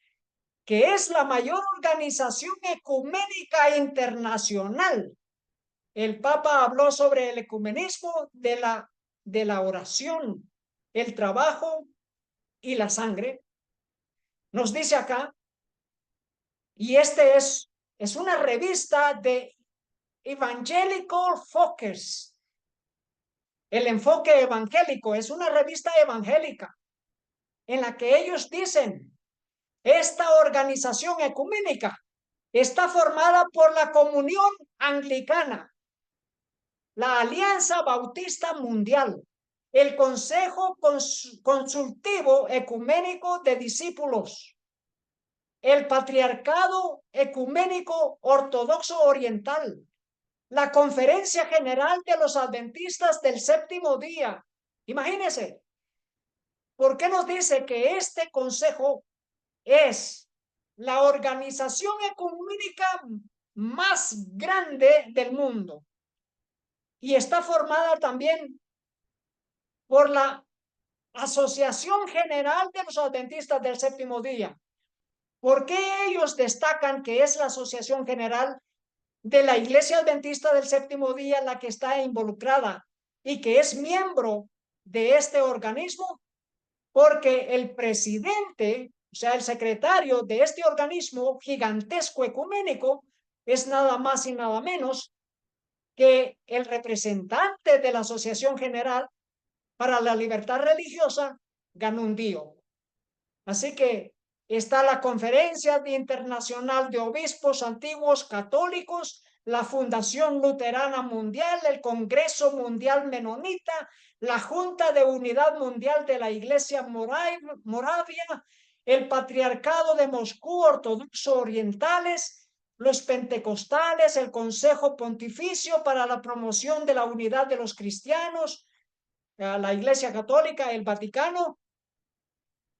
que es la mayor organización ecuménica internacional. El Papa habló sobre el ecumenismo de la oración, el trabajo y la sangre. Nos dice acá, y este es una revista de Evangelical Focus. El enfoque evangélico es una revista evangélica en la que ellos dicen: esta organización ecuménica está formada por la Comunión Anglicana, la Alianza Bautista Mundial, el Consejo Consultivo Ecuménico de Discípulos, el Patriarcado Ecuménico Ortodoxo Oriental, la Conferencia General de los Adventistas del Séptimo Día. Imagínense, ¿por qué nos dice que este consejo es la organización ecuménica más grande del mundo? Y está formada también por la Asociación General de los Adventistas del Séptimo Día. ¿Por qué ellos destacan que es la Asociación General de la Iglesia Adventista del Séptimo Día la que está involucrada y que es miembro de este organismo? Porque el presidente, o sea, el secretario de este organismo gigantesco ecuménico, es nada más y nada menos que el representante de la Asociación General para la Libertad Religiosa, Ganundío. Así que está la Conferencia Internacional de Obispos Antiguos Católicos, la Fundación Luterana Mundial, el Congreso Mundial Menonita, la Junta de Unidad Mundial de la Iglesia Moravia, el Patriarcado de Moscú Ortodoxo Orientales, los Pentecostales, el Consejo Pontificio para la Promoción de la Unidad de los Cristianos, la Iglesia Católica, el Vaticano.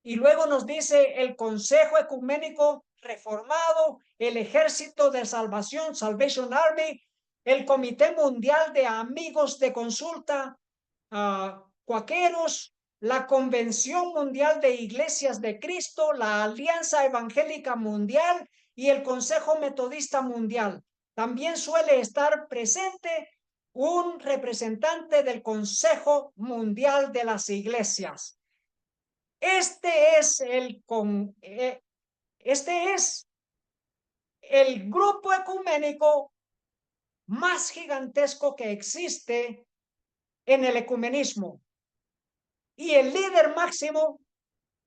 Y luego nos dice el Consejo Ecuménico Reformado, el Ejército de Salvación, Salvation Army, el Comité Mundial de Amigos de Consulta, Cuaqueros, la Convención Mundial de Iglesias de Cristo, la Alianza Evangélica Mundial y el Consejo Metodista Mundial. También suele estar presente un representante del Consejo Mundial de las Iglesias. Este es el grupo ecuménico más gigantesco que existe en el ecumenismo. Y el líder máximo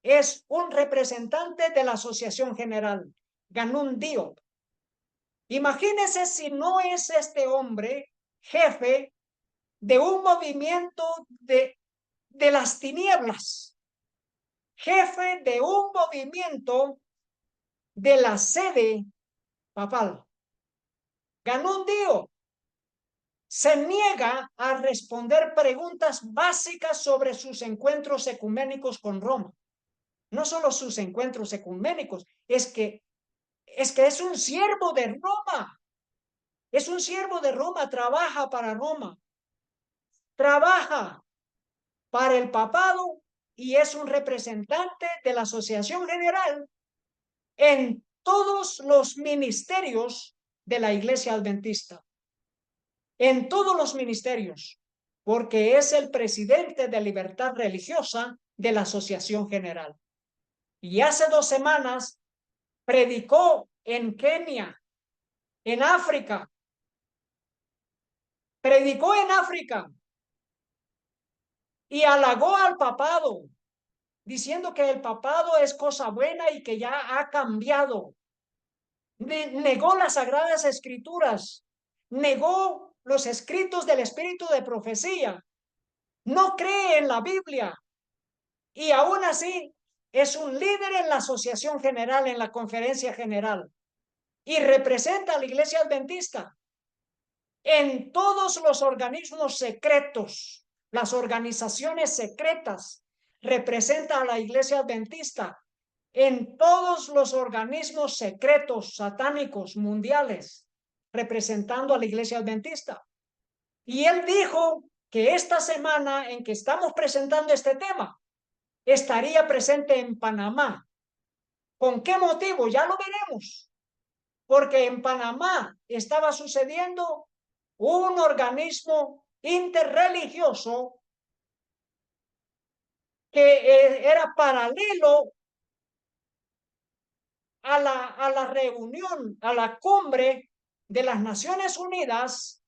es un representante de la Asociación General, Ganun Diop. Imagínense si no es este hombre jefe de un movimiento de las tinieblas, jefe de un movimiento de la sede papal. Ganundio se niega a responder preguntas básicas sobre sus encuentros ecuménicos con Roma. No solo sus encuentros ecuménicos, es que es un siervo de Roma. Es un siervo de Roma, trabaja para Roma. Trabaja para el papado y es un representante de la Asociación General en todos los ministerios de la Iglesia Adventista, en todos los ministerios, porque es el presidente de Libertad Religiosa de la Asociación General. Y hace 2 semanas predicó en Kenia, en África. Predicó en África y halagó al papado, diciendo que el papado es cosa buena y que ya ha cambiado. Negó las sagradas escrituras, negó los escritos del espíritu de profecía, no cree en la Biblia y aún así es un líder en la asociación general, en la conferencia general, y representa a la Iglesia Adventista en todos los organismos secretos, las organizaciones secretas. Representa a la Iglesia Adventista en todos los organismos secretos satánicos mundiales, representando a la Iglesia Adventista. Y él dijo que esta semana en que estamos presentando este tema, estaría presente en Panamá. ¿Con qué motivo? Ya lo veremos. Porque en Panamá estaba sucediendo un organismo interreligioso que era paralelo a la reunión, a la cumbre de las Naciones Unidas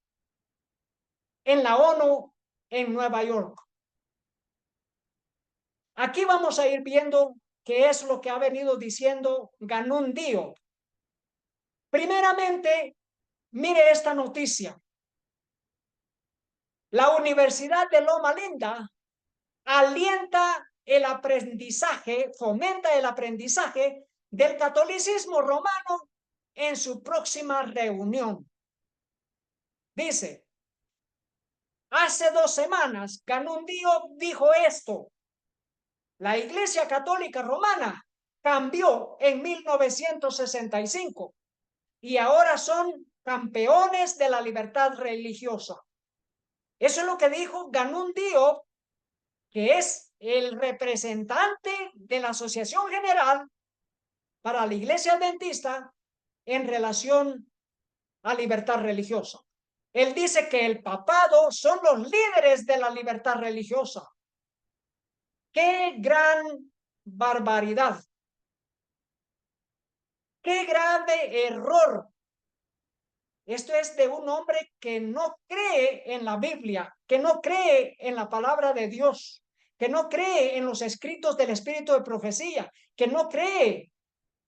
en la ONU en Nueva York. Aquí vamos a ir viendo qué es lo que ha venido diciendo Ganun Diop. Primeramente, mire esta noticia. La Universidad de Loma Linda alienta el aprendizaje, fomenta el aprendizaje del catolicismo romano en su próxima reunión. Dice, hace 2 semanas, Ganun Diop dijo esto. La Iglesia Católica Romana cambió en 1965 y ahora son campeones de la libertad religiosa. Eso es lo que dijo Ganun Diop, que es el representante de la Asociación General para la Iglesia Adventista en relación a libertad religiosa. Él dice que el papado son los líderes de la libertad religiosa. ¡Qué gran barbaridad! ¡Qué grave error! Esto es de un hombre que no cree en la Biblia, que no cree en la palabra de Dios, que no cree en los escritos del espíritu de profecía, que no cree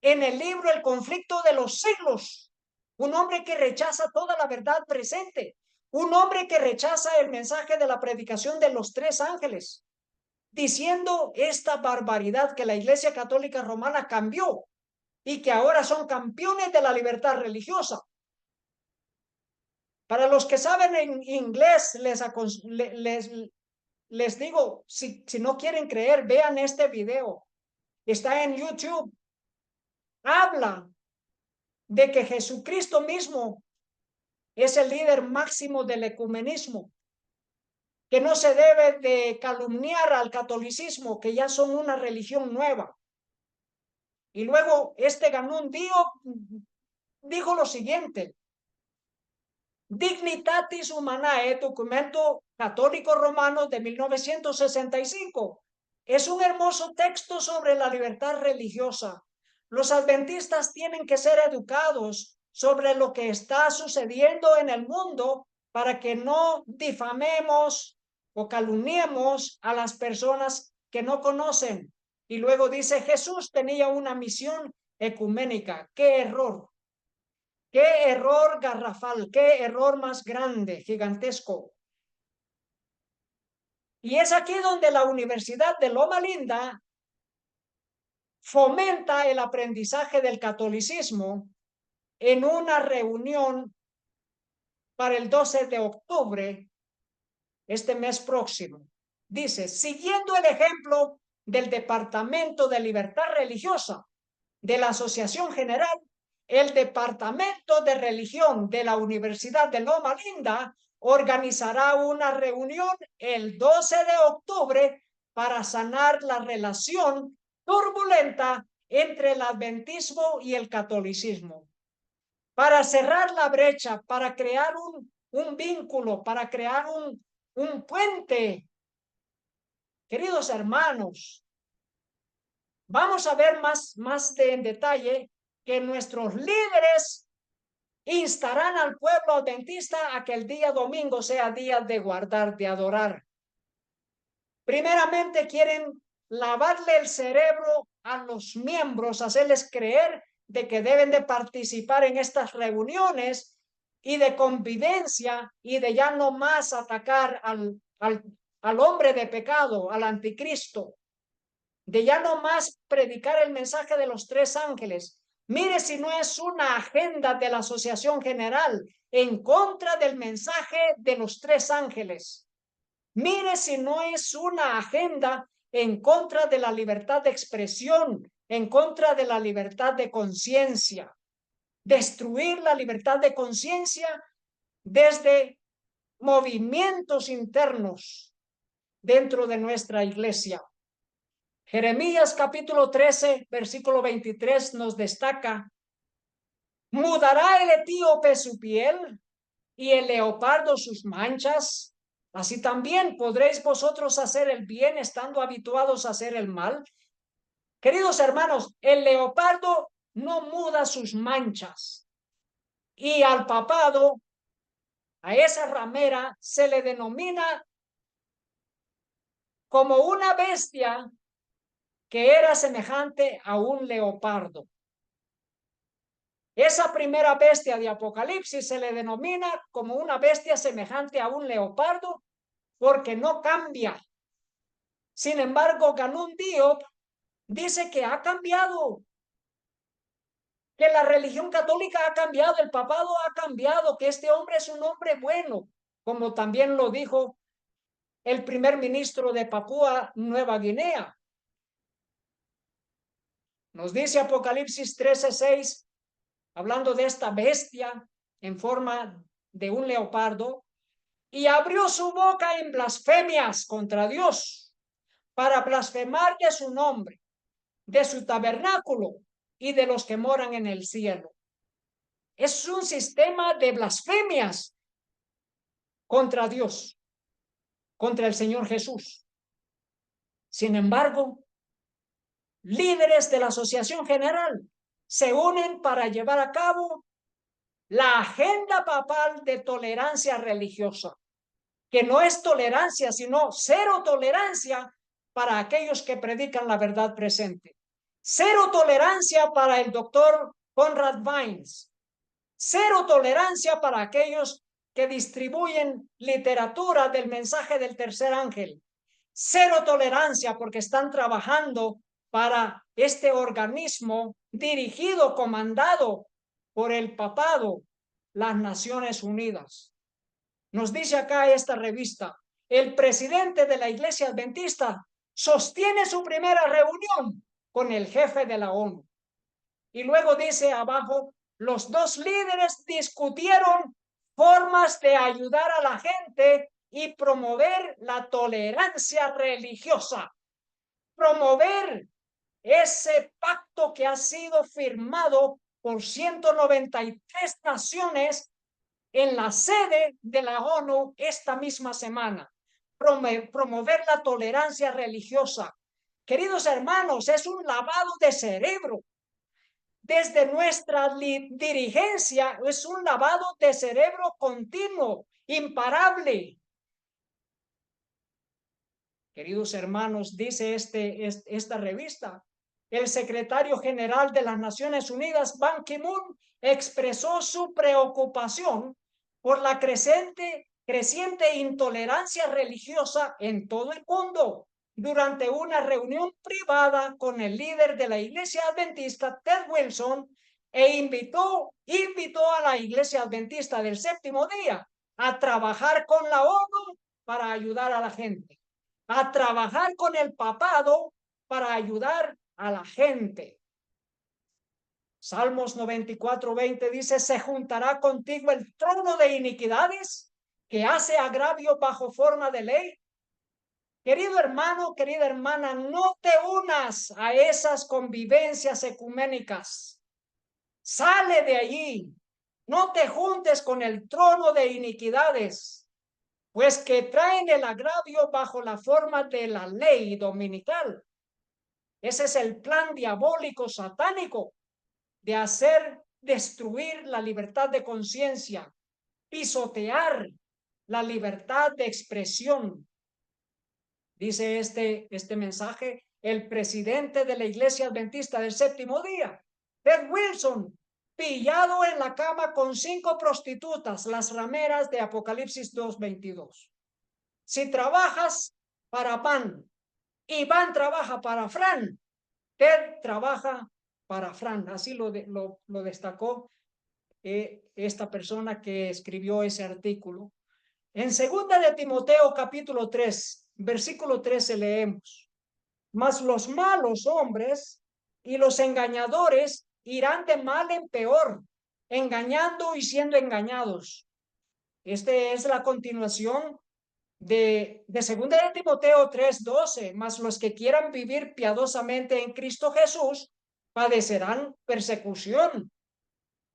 en el libro El conflicto de los siglos. Un hombre que rechaza toda la verdad presente. Un hombre que rechaza el mensaje de la predicación de los 3 ángeles, diciendo esta barbaridad que la Iglesia Católica Romana cambió y que ahora son campeones de la libertad religiosa. Para los que saben en inglés, les digo, si no quieren creer, vean este video. Está en YouTube. Habla de que Jesucristo mismo es el líder máximo del ecumenismo, que no se debe de calumniar al catolicismo, que ya son una religión nueva. Y luego este Ganun Diop dijo lo siguiente: Dignitatis Humanae, documento católico romano de 1965. Es un hermoso texto sobre la libertad religiosa. Los adventistas tienen que ser educados sobre lo que está sucediendo en el mundo para que no difamemos o calumniemos a las personas que no conocen. Y luego dice, Jesús tenía una misión ecuménica. ¡Qué error! ¡Qué error garrafal! ¡Qué error más grande, gigantesco! Y es aquí donde la Universidad de Loma Linda fomenta el aprendizaje del catolicismo en una reunión para el 12 de octubre, este mes próximo. Dice, siguiendo el ejemplo del Departamento de Libertad Religiosa de la Asociación General, el Departamento de Religión de la Universidad de Loma Linda organizará una reunión el 12 de octubre para sanar la relación turbulenta entre el adventismo y el catolicismo, para cerrar la brecha, para crear un vínculo, para crear un puente. Queridos hermanos, vamos a ver más en detalle que nuestros líderes instarán al pueblo adventista a que el día domingo sea día de guardar, de adorar. Primeramente quieren lavarle el cerebro a los miembros, hacerles creer de que deben de participar en estas reuniones y de convivencia y de ya no más atacar al hombre de pecado, al anticristo, de ya no más predicar el mensaje de los tres ángeles. Mire si no es una agenda de la Asociación General en contra del mensaje de los tres ángeles. Mire si no es una agenda en contra de la libertad de expresión, en contra de la libertad de conciencia. Destruir la libertad de conciencia desde movimientos internos dentro de nuestra iglesia. Jeremías capítulo 13, versículo 23 nos destaca: ¿mudará el etíope su piel y el leopardo sus manchas? Así también podréis vosotros hacer el bien estando habituados a hacer el mal. Queridos hermanos, el leopardo no muda sus manchas y al papado, a esa ramera, se le denomina como una bestia que era semejante a un leopardo. Esa primera bestia de Apocalipsis se le denomina como una bestia semejante a un leopardo porque no cambia. Sin embargo, Ganun Diop dice que ha cambiado, que la religión católica ha cambiado, el papado ha cambiado, que este hombre es un hombre bueno, como también lo dijo el primer ministro de Papúa Nueva Guinea. Nos dice Apocalipsis 13:6, hablando de esta bestia en forma de un leopardo, y abrió su boca en blasfemias contra Dios, para blasfemar de su nombre, de su tabernáculo y de los que moran en el cielo. Es un sistema de blasfemias contra Dios, contra el Señor Jesús. Sin embargo, líderes de la Asociación General se unen para llevar a cabo la agenda papal de tolerancia religiosa, que no es tolerancia, sino cero tolerancia para aquellos que predican la verdad presente. Cero tolerancia para el doctor Conrad Vines. Cero tolerancia para aquellos que distribuyen literatura del mensaje del tercer ángel. Cero tolerancia porque están trabajando para este organismo dirigido, comandado por el papado, las Naciones Unidas. Nos dice acá esta revista, el presidente de la Iglesia Adventista sostiene su primera reunión con el jefe de la ONU. Y luego dice abajo, los dos líderes discutieron formas de ayudar a la gente y promover la tolerancia religiosa. Promover ese pacto que ha sido firmado por 193 naciones en la sede de la ONU esta misma semana. Promover la tolerancia religiosa. Queridos hermanos, es un lavado de cerebro. Desde nuestra dirigencia es un lavado de cerebro continuo, imparable. Queridos hermanos, dice esta revista, el secretario general de las Naciones Unidas, Ban Ki-moon, expresó su preocupación por la creciente intolerancia religiosa en todo el mundo durante una reunión privada con el líder de la Iglesia Adventista, Ted Wilson, e invitó a la Iglesia Adventista del Séptimo Día a trabajar con la ONU para ayudar a la gente, a trabajar con el papado para ayudar a la gente. Salmos 94:20 dice, se juntará contigo el trono de iniquidades que hace agravio bajo forma de ley. Querido hermano, querida hermana, no te unas a esas convivencias ecuménicas. Sale de allí. No te juntes con el trono de iniquidades, pues que traen el agravio bajo la forma de la ley dominical. Ese es el plan diabólico satánico de hacer destruir la libertad de conciencia, pisotear la libertad de expresión. Dice este mensaje el presidente de la Iglesia Adventista del Séptimo Día, Ted Wilson, pillado en la cama con 5 prostitutas, las rameras de Apocalipsis 2:22. Si trabajas para Pan y Pan trabaja para Fran, Ted trabaja para Fran. Así lo destacó esta persona que escribió ese artículo. En 2 de Timoteo capítulo 3, versículo 13 leemos: mas los malos hombres y los engañadores irán de mal en peor, engañando y siendo engañados. Esta es la continuación de 2 de Timoteo 3:12, mas los que quieran vivir piadosamente en Cristo Jesús padecerán persecución.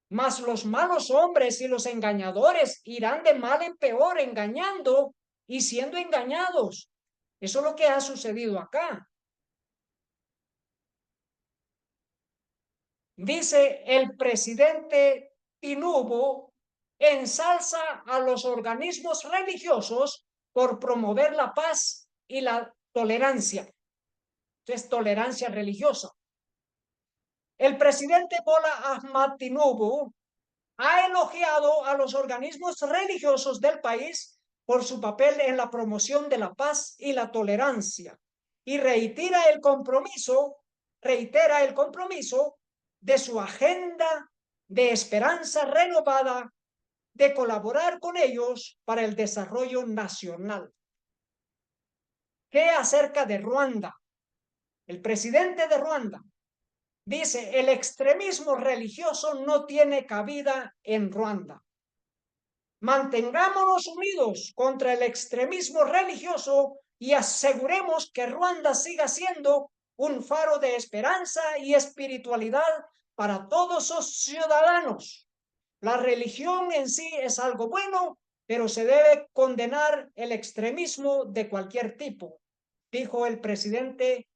Mas los malos hombres y los engañadores irán de mal en peor, engañando y siendo engañados. Eso es lo que ha sucedido acá. Dice el presidente Tinubu, ensalza a los organismos religiosos por promover la paz y la tolerancia. Entonces, tolerancia religiosa. El presidente Bola Ahmad Tinubu ha elogiado a los organismos religiosos del país por su papel en la promoción de la paz y la tolerancia y reitera el compromiso de su agenda de esperanza renovada de colaborar con ellos para el desarrollo nacional. ¿Qué acerca de Ruanda? El presidente de Ruanda dice: el extremismo religioso no tiene cabida en Ruanda. Mantengámonos unidos contra el extremismo religioso y aseguremos que Ruanda siga siendo un faro de esperanza y espiritualidad para todos sus ciudadanos. La religión en sí es algo bueno, pero se debe condenar el extremismo de cualquier tipo, dijo el presidente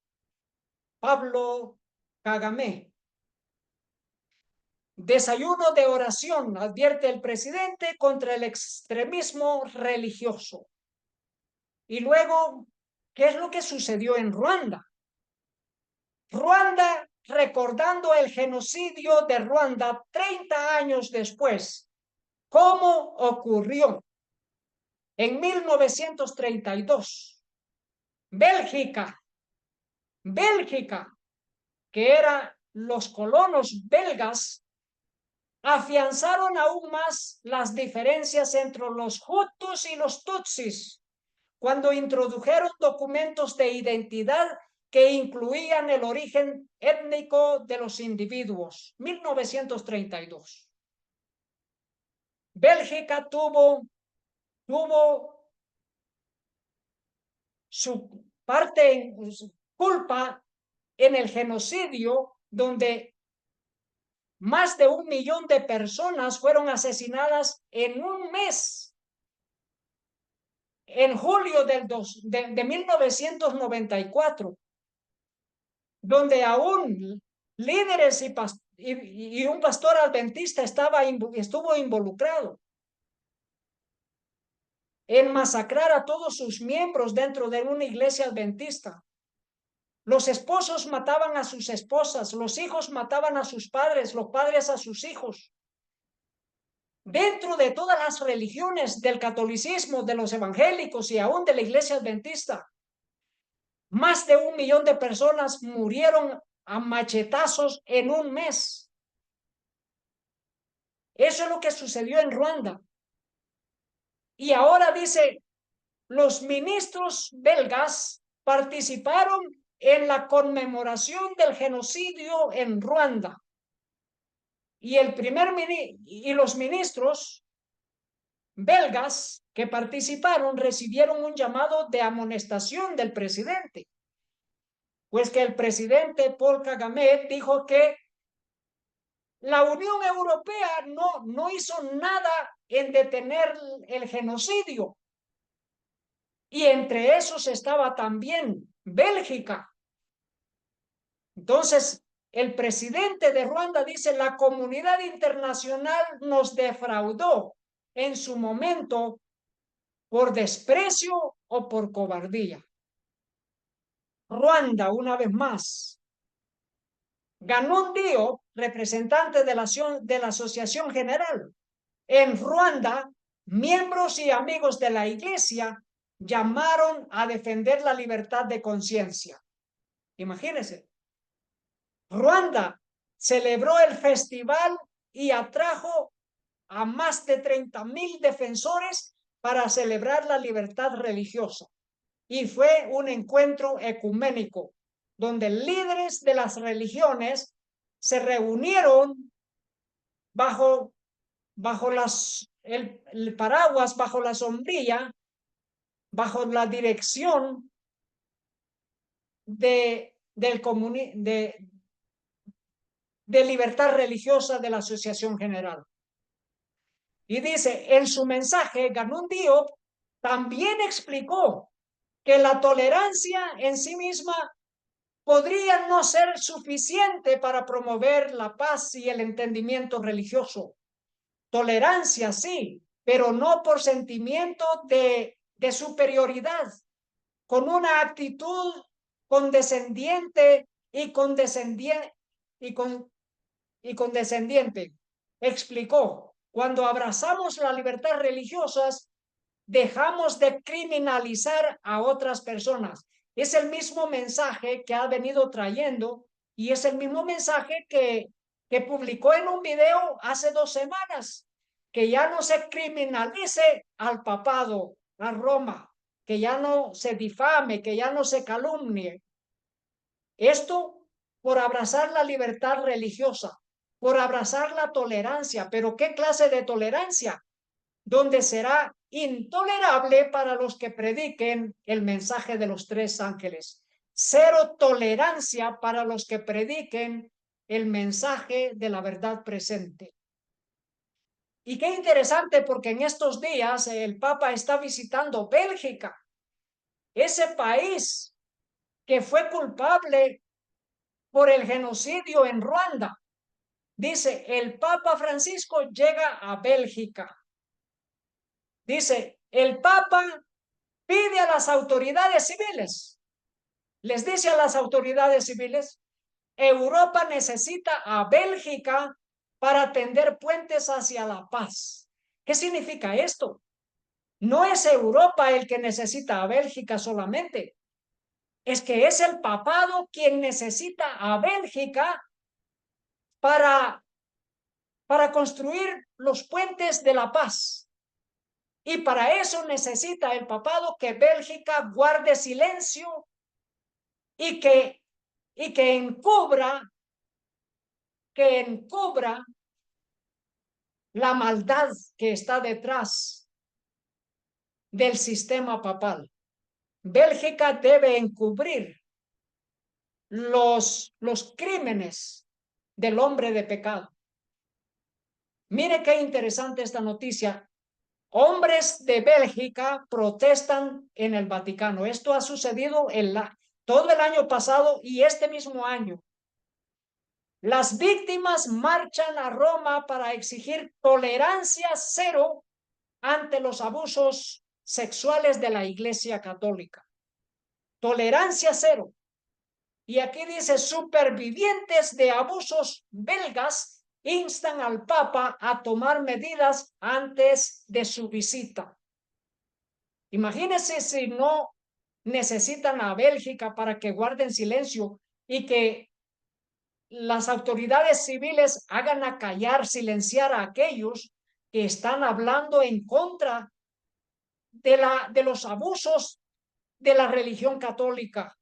Pablo Kagame. Desayuno de oración, advierte el presidente, contra el extremismo religioso. Y luego, ¿qué es lo que sucedió en Ruanda? Ruanda, recordando el genocidio de Ruanda 30 años después. ¿Cómo ocurrió? En 1932, Bélgica, que eran los colonos belgas, afianzaron aún más las diferencias entre los hutus y los tutsis cuando introdujeron documentos de identidad que incluían el origen étnico de los individuos. 1932. Bélgica tuvo su culpa en el genocidio, donde más de 1 millón de personas fueron asesinadas en un mes. En julio de 1994, donde aún líderes y un pastor adventista estuvo involucrado en masacrar a todos sus miembros dentro de una iglesia adventista. Los esposos mataban a sus esposas, los hijos mataban a sus padres, los padres a sus hijos. Dentro de todas las religiones, del catolicismo, de los evangélicos y aún de la iglesia adventista, más de 1 millón de personas murieron a machetazos en un mes. Eso es lo que sucedió en Ruanda. Y ahora dice, los ministros belgas participaron en la conmemoración del genocidio en Ruanda. Y los ministros belgas que participaron recibieron un llamado de amonestación del presidente, pues que el presidente Paul Kagame dijo que la Unión Europea no hizo nada en detener el genocidio. Y entre esos estaba también Bélgica. Entonces, el presidente de Ruanda dice, la comunidad internacional nos defraudó en su momento por desprecio o por cobardía. Ruanda, una vez más, ganó un Diop, representante de la Asociación General. En Ruanda, miembros y amigos de la iglesia llamaron a defender la libertad de conciencia. Imagínense. Ruanda celebró el festival y atrajo a más de 30,000 defensores para celebrar la libertad religiosa. Y fue un encuentro ecuménico, donde líderes de las religiones se reunieron bajo el paraguas, bajo la sombrilla, bajo la dirección de libertad religiosa de la Asociación General. Y dice, en su mensaje, Ganun Diop también explicó que la tolerancia en sí misma podría no ser suficiente para promover la paz y el entendimiento religioso. Tolerancia, sí, pero no por sentimiento de superioridad, con una actitud condescendiente y condescendiente. Explicó, cuando abrazamos la libertad religiosa, dejamos de criminalizar a otras personas. Es el mismo mensaje que ha venido trayendo y es el mismo mensaje que publicó en un video hace 2 semanas, que ya no se criminalice al papado, a Roma, que ya no se difame, que ya no se calumnie. Esto por abrazar la libertad religiosa, por abrazar la tolerancia. ¿Pero qué clase de tolerancia? Donde será intolerable para los que prediquen el mensaje de los 3 ángeles. Cero tolerancia para los que prediquen el mensaje de la verdad presente. Y qué interesante, porque en estos días el Papa está visitando Bélgica, ese país que fue culpable por el genocidio en Ruanda. Dice, el Papa Francisco llega a Bélgica. Dice, el Papa pide a las autoridades civiles, les dice a las autoridades civiles, Europa necesita a Bélgica para tender puentes hacia la paz. ¿Qué significa esto? No es Europa el que necesita a Bélgica solamente, es que es el papado quien necesita a Bélgica para construir los puentes de la paz. Y para eso necesita el papado que Bélgica guarde silencio y que encubra la maldad que está detrás del sistema papal. Bélgica debe encubrir los crímenes del hombre de pecado. Mire qué interesante esta noticia. Hombres de Bélgica protestan en el Vaticano. Esto ha sucedido todo el año pasado y este mismo año. Las víctimas marchan a Roma para exigir tolerancia cero ante los abusos sexuales de la Iglesia Católica. Tolerancia cero. Y aquí dice, supervivientes de abusos belgas instan al Papa a tomar medidas antes de su visita. Imagínense si no necesitan a Bélgica para que guarden silencio y que las autoridades civiles hagan acallar, silenciar a aquellos que están hablando en contra de los abusos de la religión católica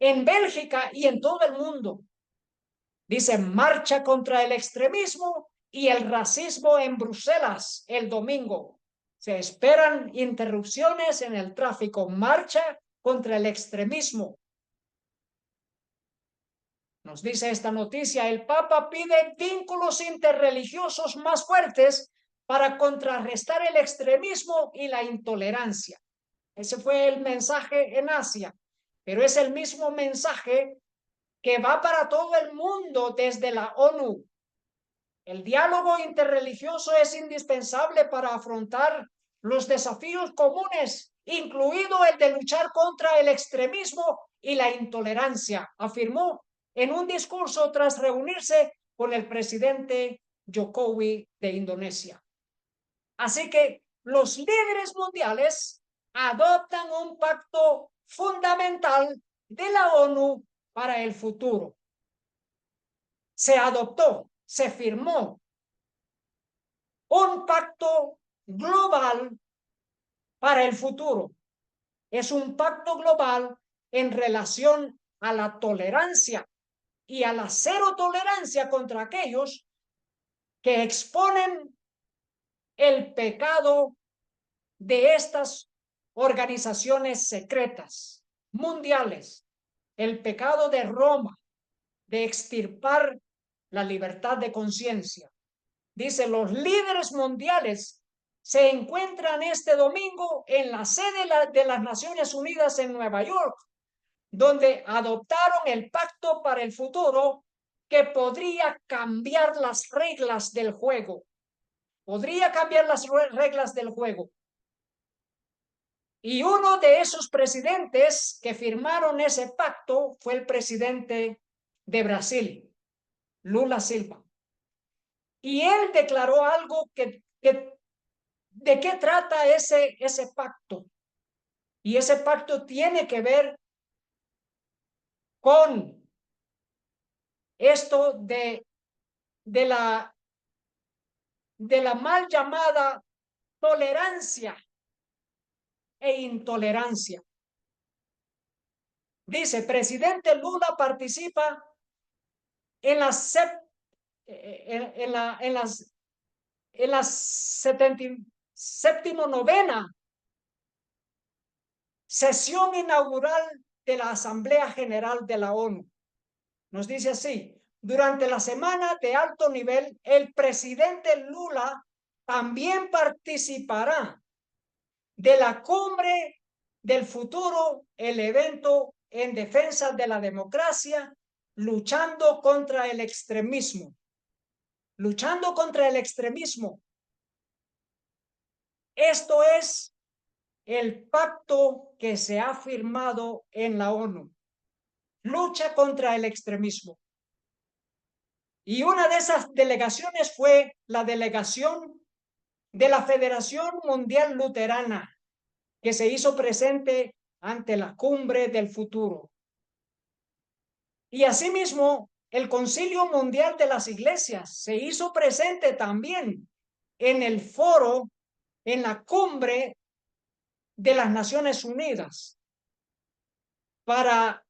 en Bélgica y en todo el mundo. Dice, marcha contra el extremismo y el racismo en Bruselas el domingo. Se esperan interrupciones en el tráfico, marcha contra el extremismo. Nos dice esta noticia, el Papa pide vínculos interreligiosos más fuertes para contrarrestar el extremismo y la intolerancia. Ese fue el mensaje en Asia, pero es el mismo mensaje que va para todo el mundo desde la ONU. El diálogo interreligioso es indispensable para afrontar los desafíos comunes, incluido el de luchar contra el extremismo y la intolerancia, afirmó en un discurso tras reunirse con el presidente Jokowi de Indonesia. Así que los líderes mundiales adoptan un pacto fundamental de la ONU para el futuro. Se adoptó, se firmó un pacto global para el futuro. Es un pacto global en relación a la tolerancia y a la cero tolerancia contra aquellos que exponen el pecado de estas organizaciones secretas mundiales, el pecado de Roma, de extirpar la libertad de conciencia. Dice, los líderes mundiales se encuentran este domingo en la sede de las Naciones Unidas en Nueva York, donde adoptaron el pacto para el futuro que podría cambiar las reglas del juego. Podría cambiar las reglas del juego. Y uno de esos presidentes que firmaron ese pacto fue el presidente de Brasil, Lula Silva. Y él declaró algo ¿de qué trata ese pacto? Y ese pacto tiene que ver con esto de la mal llamada tolerancia e intolerancia. Dice, presidente Lula participa en la 79ª sesión inaugural de la Asamblea General de la ONU. Nos dice así, durante la semana de alto nivel, el presidente Lula también participará de la cumbre del futuro, el evento en defensa de la democracia, luchando contra el extremismo. Luchando contra el extremismo. Esto es el pacto que se ha firmado en la ONU. Lucha contra el extremismo. Y una de esas delegaciones fue la delegación de la Federación Mundial Luterana, que se hizo presente ante la cumbre del futuro. Y asimismo, el Concilio Mundial de las Iglesias se hizo presente también en el foro, en la cumbre de las Naciones Unidas, para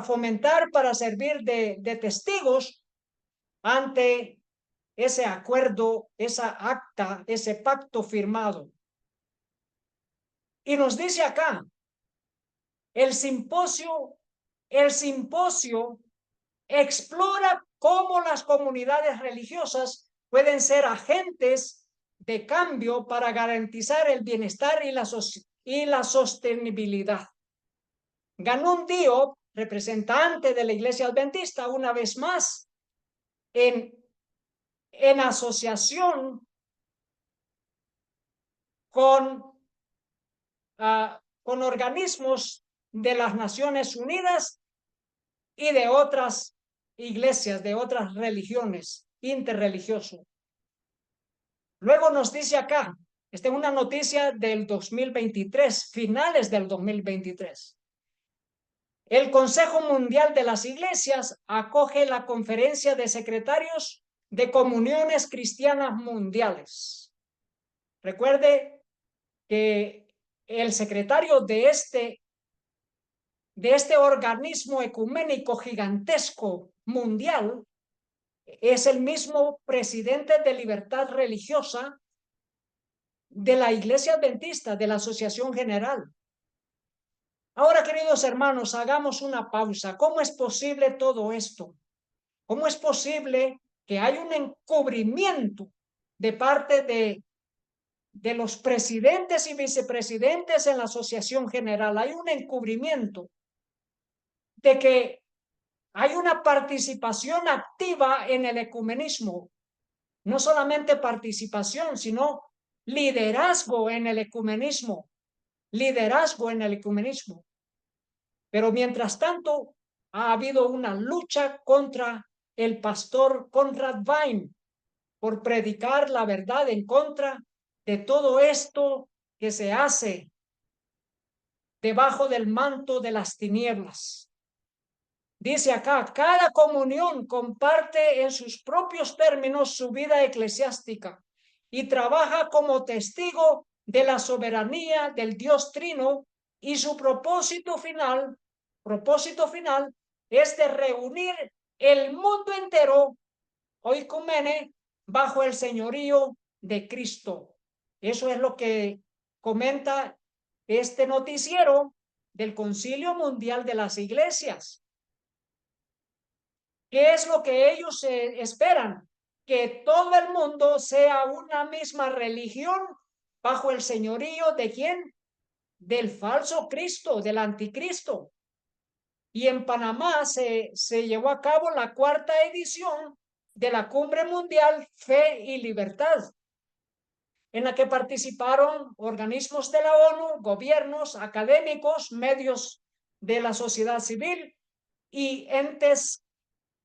fomentar, para servir de testigos ante ese acuerdo, esa acta, ese pacto firmado. Y nos dice acá, el simposio explora cómo las comunidades religiosas pueden ser agentes de cambio para garantizar el bienestar y la sostenibilidad. Ganun Diop, representante de la Iglesia Adventista, una vez más, en asociación con organismos de las Naciones Unidas y de otras iglesias, de otras religiones, interreligioso. Luego nos dice acá, esta es una noticia del 2023, finales del 2023. El Consejo Mundial de las Iglesias acoge la Conferencia de Secretarios de Comuniones Cristianas Mundiales. Recuerde que el secretario de este organismo ecuménico gigantesco mundial es el mismo presidente de Libertad Religiosa de la Iglesia Adventista, de la Asociación General. Ahora, queridos hermanos, hagamos una pausa. ¿Cómo es posible todo esto? ¿Cómo es posible que hay un encubrimiento de parte de los presidentes y vicepresidentes en la Asociación General? Hay un encubrimiento de que hay una participación activa en el ecumenismo. No solamente participación, sino liderazgo en el ecumenismo. Liderazgo en el ecumenismo. Pero mientras tanto, ha habido una lucha contra el pastor Conrad Wein por predicar la verdad en contra de todo esto que se hace debajo del manto de las tinieblas. Dice acá, cada comunión comparte en sus propios términos su vida eclesiástica y trabaja como testigo de la soberanía del Dios Trino, y su propósito final es de reunir el mundo entero, oikumene, bajo el señorío de Cristo. Eso es lo que comenta este noticiero del Concilio Mundial de las Iglesias. ¿Qué es lo que ellos esperan? Que todo el mundo sea una misma religión bajo el señorío ¿de quién? Del falso Cristo, del anticristo. Y en Panamá se llevó a cabo la 4ª edición de la Cumbre Mundial Fe y Libertad, en la que participaron organismos de la ONU, gobiernos, académicos, medios de la sociedad civil y entes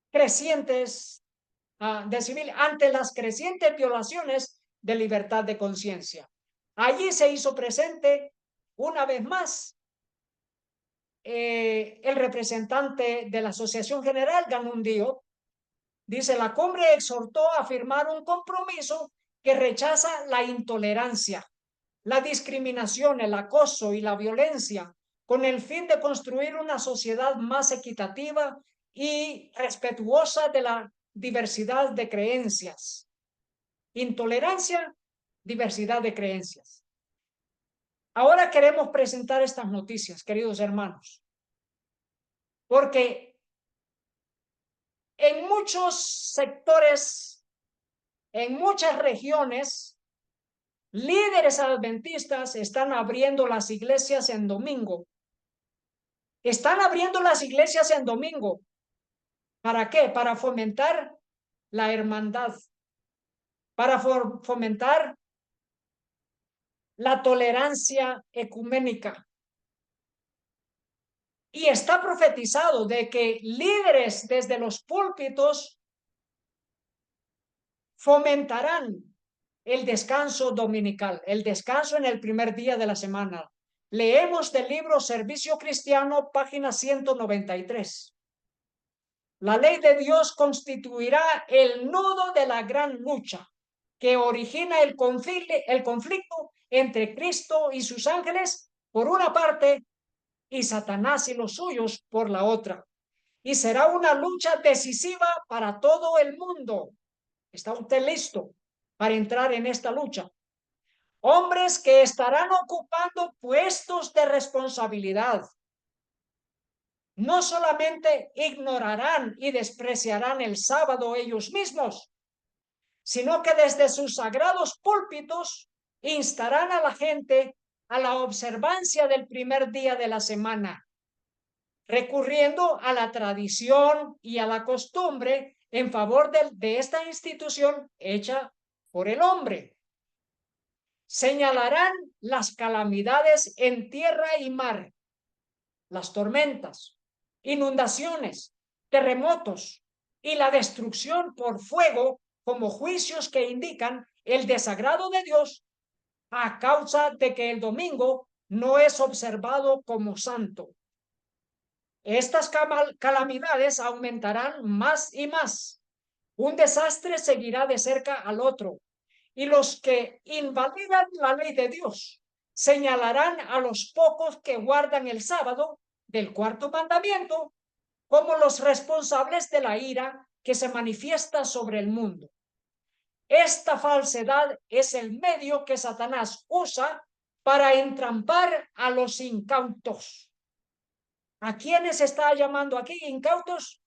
crecientes de civil ante las crecientes violaciones de libertad de conciencia. Allí se hizo presente una vez más el representante de la Asociación General, Ganundío. Dice, la cumbre exhortó a firmar un compromiso que rechaza la intolerancia, la discriminación, el acoso y la violencia, con el fin de construir una sociedad más equitativa y respetuosa de la diversidad de creencias. Intolerancia, diversidad de creencias. Ahora queremos presentar estas noticias, queridos hermanos, porque en muchos sectores, en muchas regiones, líderes adventistas están abriendo las iglesias en domingo. Están abriendo las iglesias en domingo. ¿Para qué? Para fomentar la hermandad, para fomentar la tolerancia ecuménica. Y está profetizado de que líderes desde los púlpitos fomentarán el descanso dominical, el descanso en el primer día de la semana. Leemos del libro Servicio Cristiano, página 193. La ley de Dios constituirá el nudo de la gran lucha que origina el conflicto entre Cristo y sus ángeles por una parte y Satanás y los suyos por la otra. Y será una lucha decisiva para todo el mundo. ¿Está usted listo para entrar en esta lucha? Hombres que estarán ocupando puestos de responsabilidad. No solamente ignorarán y despreciarán el sábado ellos mismos, sino que desde sus sagrados púlpitos instarán a la gente a la observancia del primer día de la semana, recurriendo a la tradición y a la costumbre en favor de esta institución hecha por el hombre. Señalarán las calamidades en tierra y mar, las tormentas, inundaciones, terremotos y la destrucción por fuego como juicios que indican el desagrado de Dios a causa de que el domingo no es observado como santo. Estas calamidades aumentarán más y más. Un desastre seguirá de cerca al otro, y los que invalidan la ley de Dios señalarán a los pocos que guardan el sábado del 4º mandamiento como los responsables de la ira que se manifiesta sobre el mundo. Esta falsedad es el medio que Satanás usa para entrampar a los incautos. ¿A quiénes está llamando aquí incautos?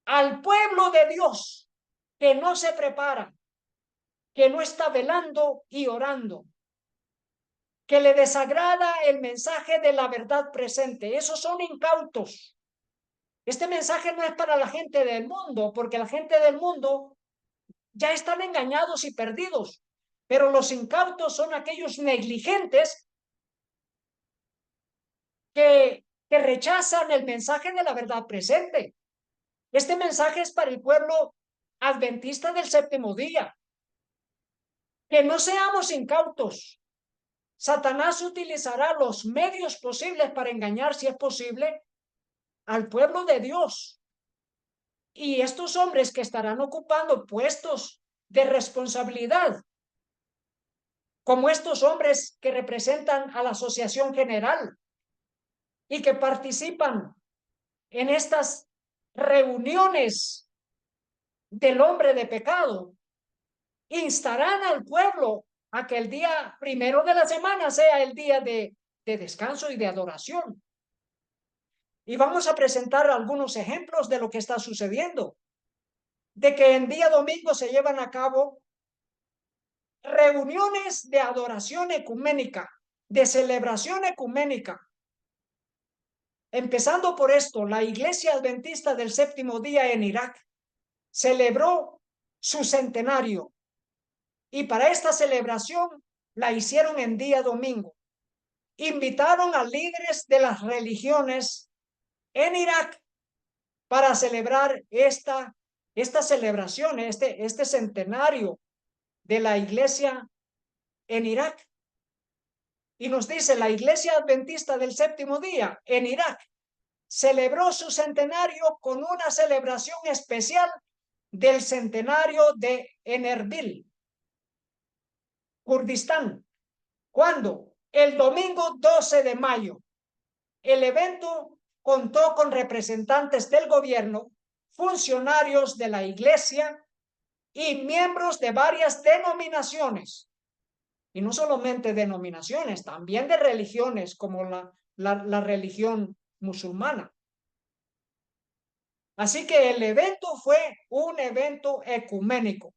Al pueblo de Dios que no se prepara, que no está velando y orando, que le desagrada el mensaje de la verdad presente. Esos son incautos. Este mensaje no es para la gente del mundo, porque la gente del mundo ya están engañados y perdidos. Pero los incautos son aquellos negligentes que rechazan el mensaje de la verdad presente. Este mensaje es para el pueblo adventista del séptimo día. Que no seamos incautos. Satanás utilizará los medios posibles para engañar, si es posible, al pueblo de Dios. Y estos hombres que estarán ocupando puestos de responsabilidad, como estos hombres que representan a la Asociación General y que participan en estas reuniones del hombre de pecado, instarán al pueblo a que el día primero de la semana sea el día de descanso y de adoración. Y vamos a presentar algunos ejemplos de lo que está sucediendo, de que en día domingo se llevan a cabo reuniones de adoración ecuménica, de celebración ecuménica. Empezando por esto, la Iglesia Adventista del Séptimo Día en Irak celebró su centenario y para esta celebración la hicieron en día domingo. Invitaron a líderes de las religiones en Irak para celebrar esta celebración, este centenario de la iglesia en Irak. Y nos dice, la Iglesia Adventista del Séptimo Día en Irak celebró su centenario con una celebración especial del centenario de en Erbil, Kurdistán. ¿Cuándo? El domingo 12 de mayo. El evento contó con representantes del gobierno, funcionarios de la iglesia y miembros de varias denominaciones. Y no solamente denominaciones, también de religiones como la religión musulmana. Así que el evento fue un evento ecuménico.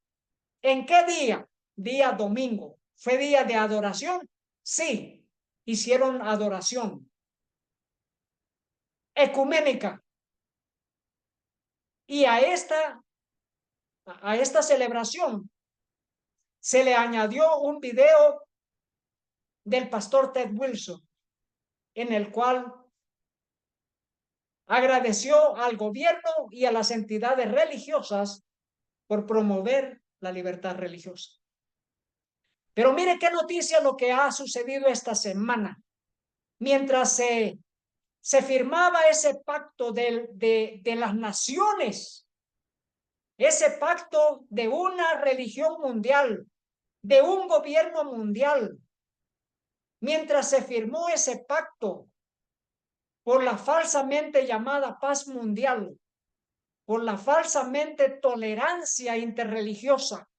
¿En qué día? Día domingo. ¿Fue día de adoración? Sí, hicieron adoración ecuménica. Y a esta celebración se le añadió un video del pastor Ted Wilson, en el cual agradeció al gobierno y a las entidades religiosas por promover la libertad religiosa. Pero mire qué noticia lo que ha sucedido esta semana. Mientras se firmaba ese pacto de las naciones, ese pacto de una religión mundial, de un gobierno mundial, mientras se firmó ese pacto por la falsamente llamada paz mundial, por la falsamente tolerancia interreligiosa,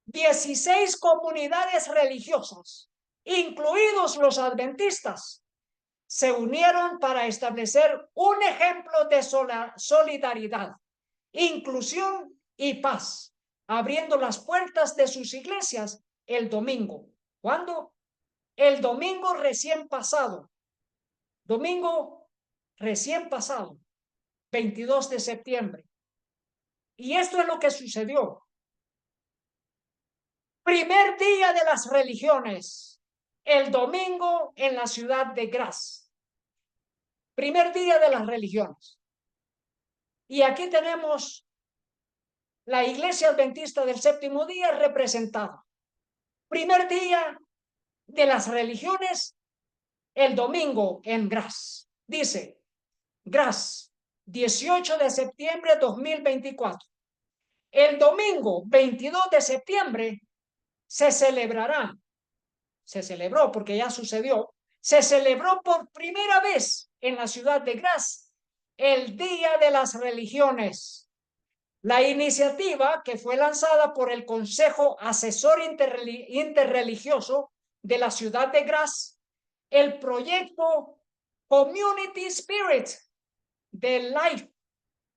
16 comunidades religiosas, incluidos los adventistas, se unieron para establecer un ejemplo de solidaridad, inclusión y paz, abriendo las puertas de sus iglesias el domingo. ¿Cuándo? El domingo recién pasado. Domingo recién pasado, 22 de septiembre. Y esto es lo que sucedió. Primer día de las religiones, el domingo en la ciudad de Graz. Primer día de las religiones. Y aquí tenemos la Iglesia Adventista del Séptimo Día representada. Primer día de las religiones, el domingo en Graz. Dice, Graz, 18 de septiembre de 2024. El domingo 22 de septiembre se celebró porque ya sucedió, se celebró por primera vez en la ciudad de Graz el Día de las Religiones. La iniciativa que fue lanzada por el Consejo Asesor Interreligioso de la ciudad de Graz, el proyecto Community Spirit de Life,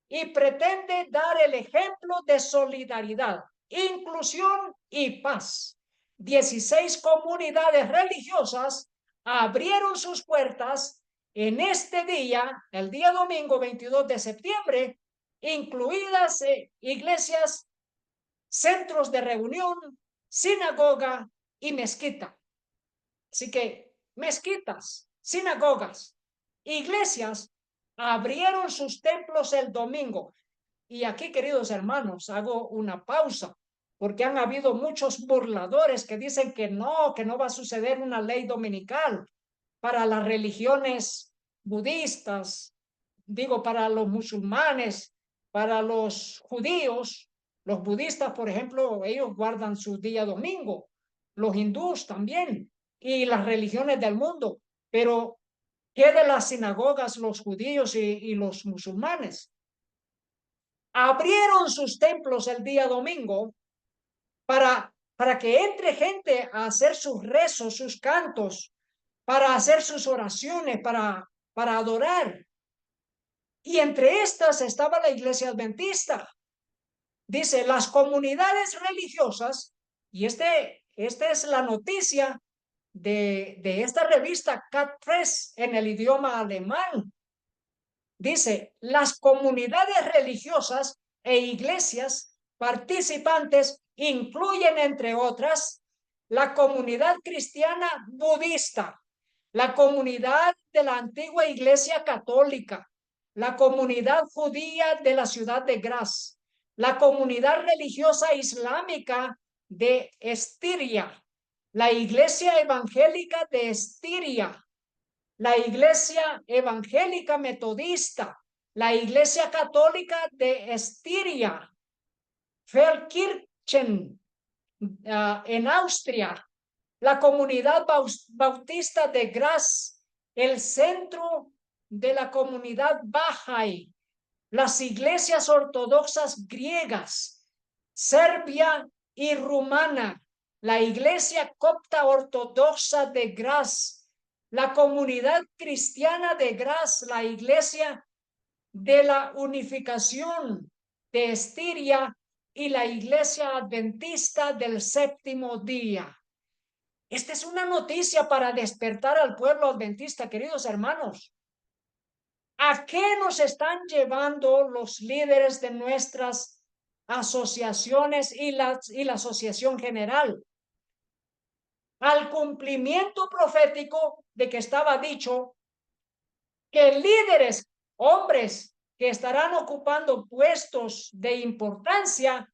y pretende dar el ejemplo de solidaridad, inclusión y paz. 16 comunidades religiosas abrieron sus puertas en este día, el día domingo 22 de septiembre, incluidas iglesias, centros de reunión, sinagoga y mezquita. Así que mezquitas, sinagogas, iglesias abrieron sus templos el domingo. Y aquí, queridos hermanos, hago una pausa, porque han habido muchos burladores que dicen que no va a suceder una ley dominical para las religiones budistas, digo, para los musulmanes, para los judíos. Los budistas, por ejemplo, ellos guardan su día domingo, los hindús también, y las religiones del mundo. Pero, ¿qué de las sinagogas, los judíos y los musulmanes? Abrieron sus templos el día domingo para que entre gente a hacer sus rezos, sus cantos, para hacer sus oraciones, para adorar. Y entre estas estaba la iglesia adventista. Dice, las comunidades religiosas, y esta es la noticia de esta revista Cat3 en el idioma alemán. Dice, las comunidades religiosas e iglesias participantes incluyen, entre otras, la comunidad cristiana budista, la comunidad de la antigua iglesia católica, la comunidad judía de la ciudad de Graz, la comunidad religiosa islámica de Estiria, la iglesia evangélica de Estiria, la iglesia evangélica metodista, la iglesia católica de Estiria, Feldkirchen en Austria, la comunidad bautista de Graz, el centro de la comunidad Bahá'í, las iglesias ortodoxas griegas, Serbia y Rumana, la iglesia copta ortodoxa de Graz, la comunidad cristiana de Graz, la iglesia de la unificación de Estiria y la iglesia adventista del séptimo día. Esta es una noticia para despertar al pueblo adventista, queridos hermanos. ¿A qué nos están llevando los líderes de nuestras asociaciones y la asociación general? Al cumplimiento profético de que estaba dicho que líderes, hombres que estarán ocupando puestos de importancia,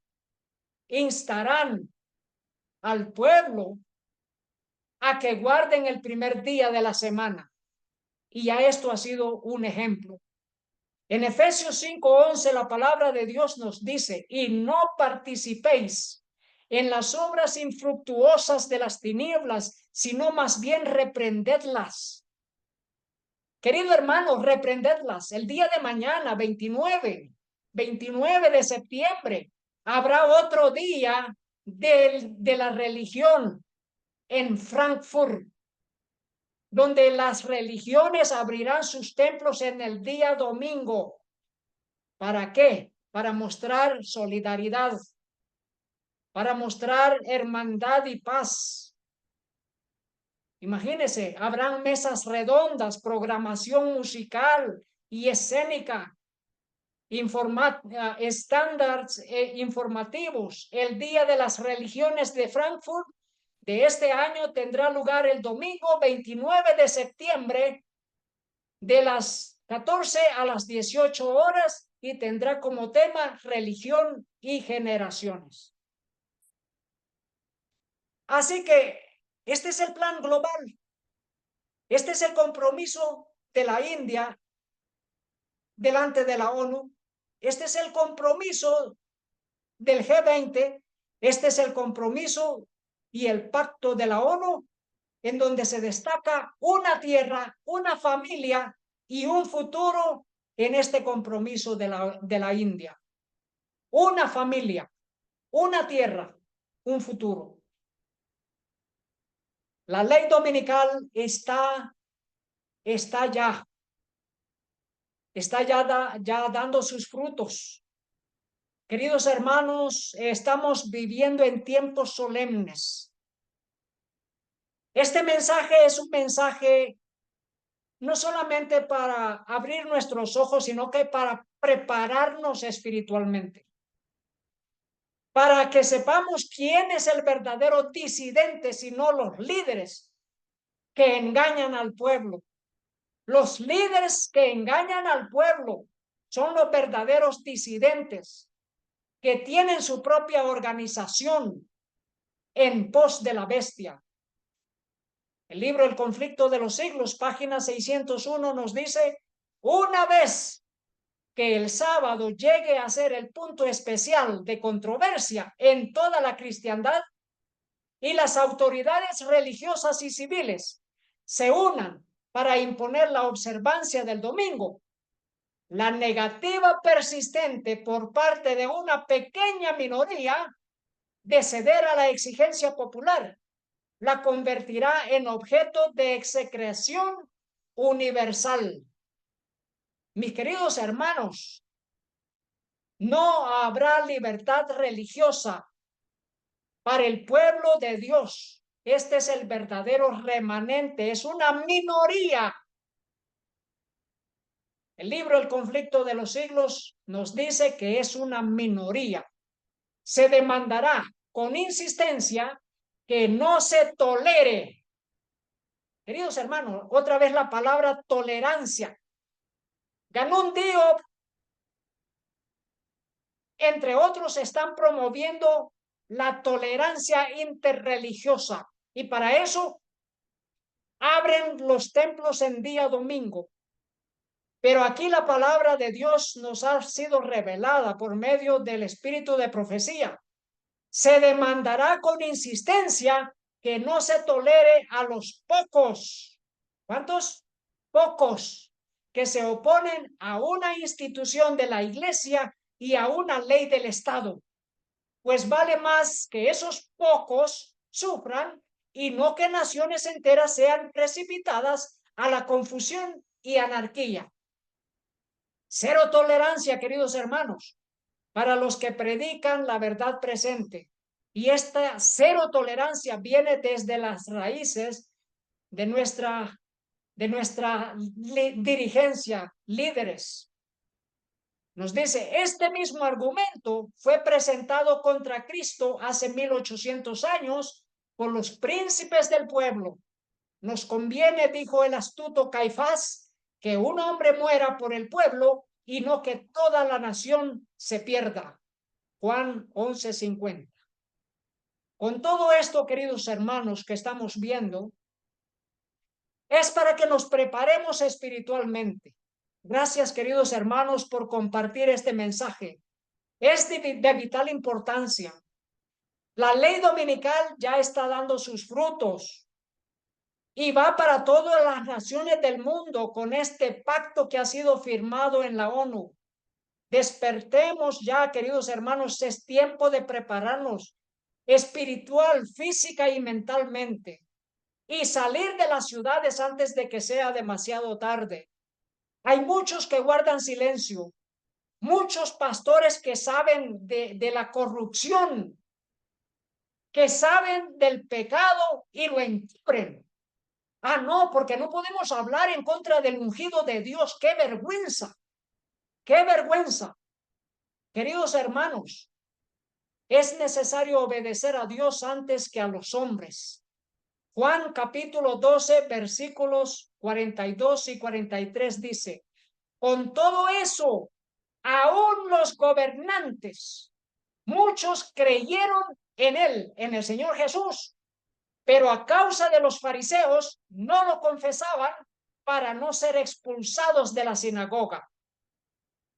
instarán al pueblo a que guarden el primer día de la semana. Y ya esto ha sido un ejemplo. En Efesios 5:11 la palabra de Dios nos dice, y no participéis en las obras infructuosas de las tinieblas, sino más bien reprendedlas. Querido hermano, reprendedlas. El día de mañana, 29 de septiembre, habrá otro día de la religión en Frankfurt, donde las religiones abrirán sus templos en el día domingo. ¿Para qué? Para mostrar solidaridad, para mostrar hermandad y paz. Imagínense, habrán mesas redondas, programación musical y escénica, estándares informativos. El Día de las Religiones de Frankfurt de este año tendrá lugar el domingo 29 de septiembre de las 14 a las 18 horas y tendrá como tema religión y generaciones. Así que este es el plan global. Este es el compromiso de la India delante de la ONU. Este es el compromiso del G20. Este es el compromiso y el pacto de la ONU, en donde se destaca una tierra, una familia y un futuro en este compromiso de la India. una familia, una tierra, un futuro. La ley dominical está ya dando sus frutos. Queridos hermanos, estamos viviendo en tiempos solemnes. Este mensaje es un mensaje no solamente para abrir nuestros ojos, sino que para prepararnos espiritualmente. Para que sepamos quién es el verdadero disidente, sino los líderes que engañan al pueblo. Los líderes que engañan al pueblo son los verdaderos disidentes que tienen su propia organización en pos de la bestia. El libro El conflicto de los siglos, página 601, nos dice: una vez que el sábado llegue a ser el punto especial de controversia en toda la cristiandad y las autoridades religiosas y civiles se unan para imponer la observancia del domingo, la negativa persistente por parte de una pequeña minoría de ceder a la exigencia popular la convertirá en objeto de execración universal. Mis queridos hermanos, no habrá libertad religiosa para el pueblo de Dios. Este es el verdadero remanente, es una minoría. El libro El conflicto de los siglos nos dice que es una minoría. Se demandará con insistencia que no se tolere. Queridos hermanos, otra vez la palabra tolerancia. Ganun Diop, entre otros, están promoviendo la tolerancia interreligiosa y para eso abren los templos en día domingo. Pero aquí la palabra de Dios nos ha sido revelada por medio del espíritu de profecía. Se demandará con insistencia que no se tolere a los pocos. ¿Cuántos? Pocos que se oponen a una institución de la iglesia y a una ley del Estado. Pues vale más que esos pocos sufran y no que naciones enteras sean precipitadas a la confusión y anarquía. Cero tolerancia, queridos hermanos, para los que predican la verdad presente. Y esta cero tolerancia viene desde las raíces de nuestra dirigencia, líderes. Nos dice, este mismo argumento fue presentado contra Cristo hace 1800 años por los príncipes del pueblo. Nos conviene, dijo el astuto Caifás, que un hombre muera por el pueblo y no que toda la nación se pierda. Juan 11:50. Con todo esto, queridos hermanos, que estamos viendo, es para que nos preparemos espiritualmente. Gracias, queridos hermanos, por compartir este mensaje. Es de vital importancia. La ley dominical ya está dando sus frutos y va para todas las naciones del mundo con este pacto que ha sido firmado en la ONU. Despertemos ya, queridos hermanos, es tiempo de prepararnos espiritual, física y mentalmente y salir de las ciudades antes de que sea demasiado tarde. Hay muchos que guardan silencio, muchos pastores que saben de la corrupción, que saben del pecado y lo encubren. Ah, no, porque no podemos hablar en contra del ungido de Dios. ¡Qué vergüenza! ¡Qué vergüenza! Queridos hermanos, es necesario obedecer a Dios antes que a los hombres. Juan capítulo 12, versículos 42 y 43 dice, con todo eso, aún los gobernantes, muchos creyeron en él, en el Señor Jesús, pero a causa de los fariseos no lo confesaban para no ser expulsados de la sinagoga,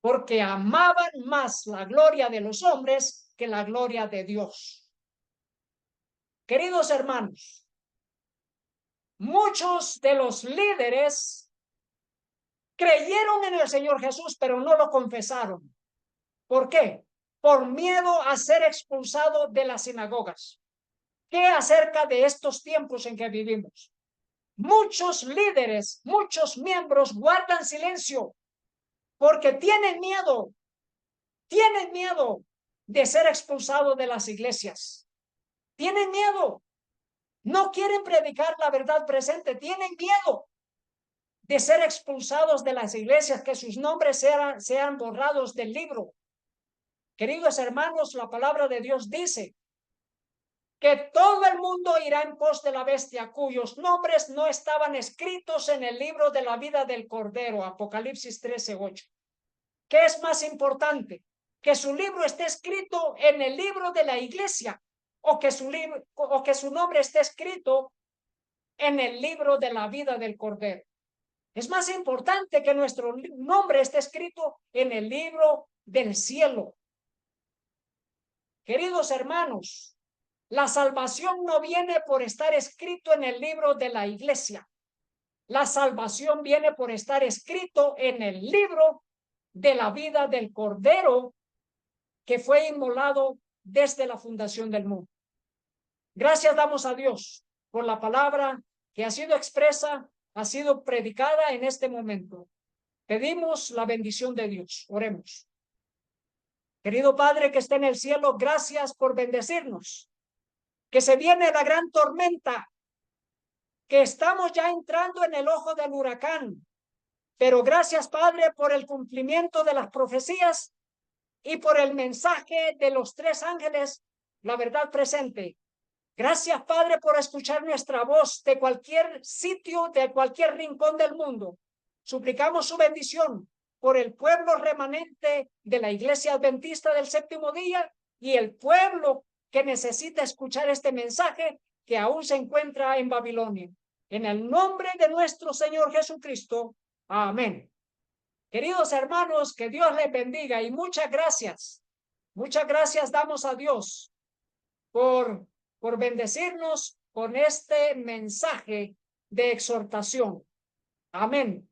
porque amaban más la gloria de los hombres que la gloria de Dios. Queridos hermanos, muchos de los líderes creyeron en el Señor Jesús, pero no lo confesaron. ¿Por qué? por miedo a ser expulsado de las sinagogas. ¿Qué acerca de estos tiempos en que vivimos? Muchos líderes, muchos miembros guardan silencio porque tienen miedo de ser expulsados de las iglesias. Tienen miedo. No quieren predicar la verdad presente. Tienen miedo de ser expulsados de las iglesias, que sus nombres sean borrados del libro. Queridos hermanos, la palabra de Dios dice que todo el mundo irá en pos de la bestia, cuyos nombres no estaban escritos en el libro de la vida del Cordero. Apocalipsis 13:8. ¿Qué es más importante? ¿Que su libro esté escrito en el libro de la iglesia o que su nombre esté escrito en el libro de la vida del Cordero? Es más importante que nuestro nombre esté escrito en el libro del cielo. Queridos hermanos, la salvación no viene por estar escrito en el libro de la iglesia. La salvación viene por estar escrito en el libro de la vida del Cordero, que fue inmolado desde la fundación del mundo. Gracias damos a Dios por la palabra que ha sido expresa, ha sido predicada en este momento. Pedimos la bendición de Dios. Oremos. Querido Padre que está en el cielo, gracias por bendecirnos. Que se viene la gran tormenta, que estamos ya entrando en el ojo del huracán. Pero gracias, Padre, por el cumplimiento de las profecías y por el mensaje de los tres ángeles, la verdad presente. Gracias, Padre, por escuchar nuestra voz de cualquier sitio, de cualquier rincón del mundo. Suplicamos su bendición por el pueblo remanente de la Iglesia Adventista del Séptimo Día y el pueblo que necesita escuchar este mensaje que aún se encuentra en Babilonia. En el nombre de nuestro Señor Jesucristo. Amén. Queridos hermanos, que Dios les bendiga y muchas gracias. Muchas gracias damos a Dios por bendecirnos con este mensaje de exhortación. Amén.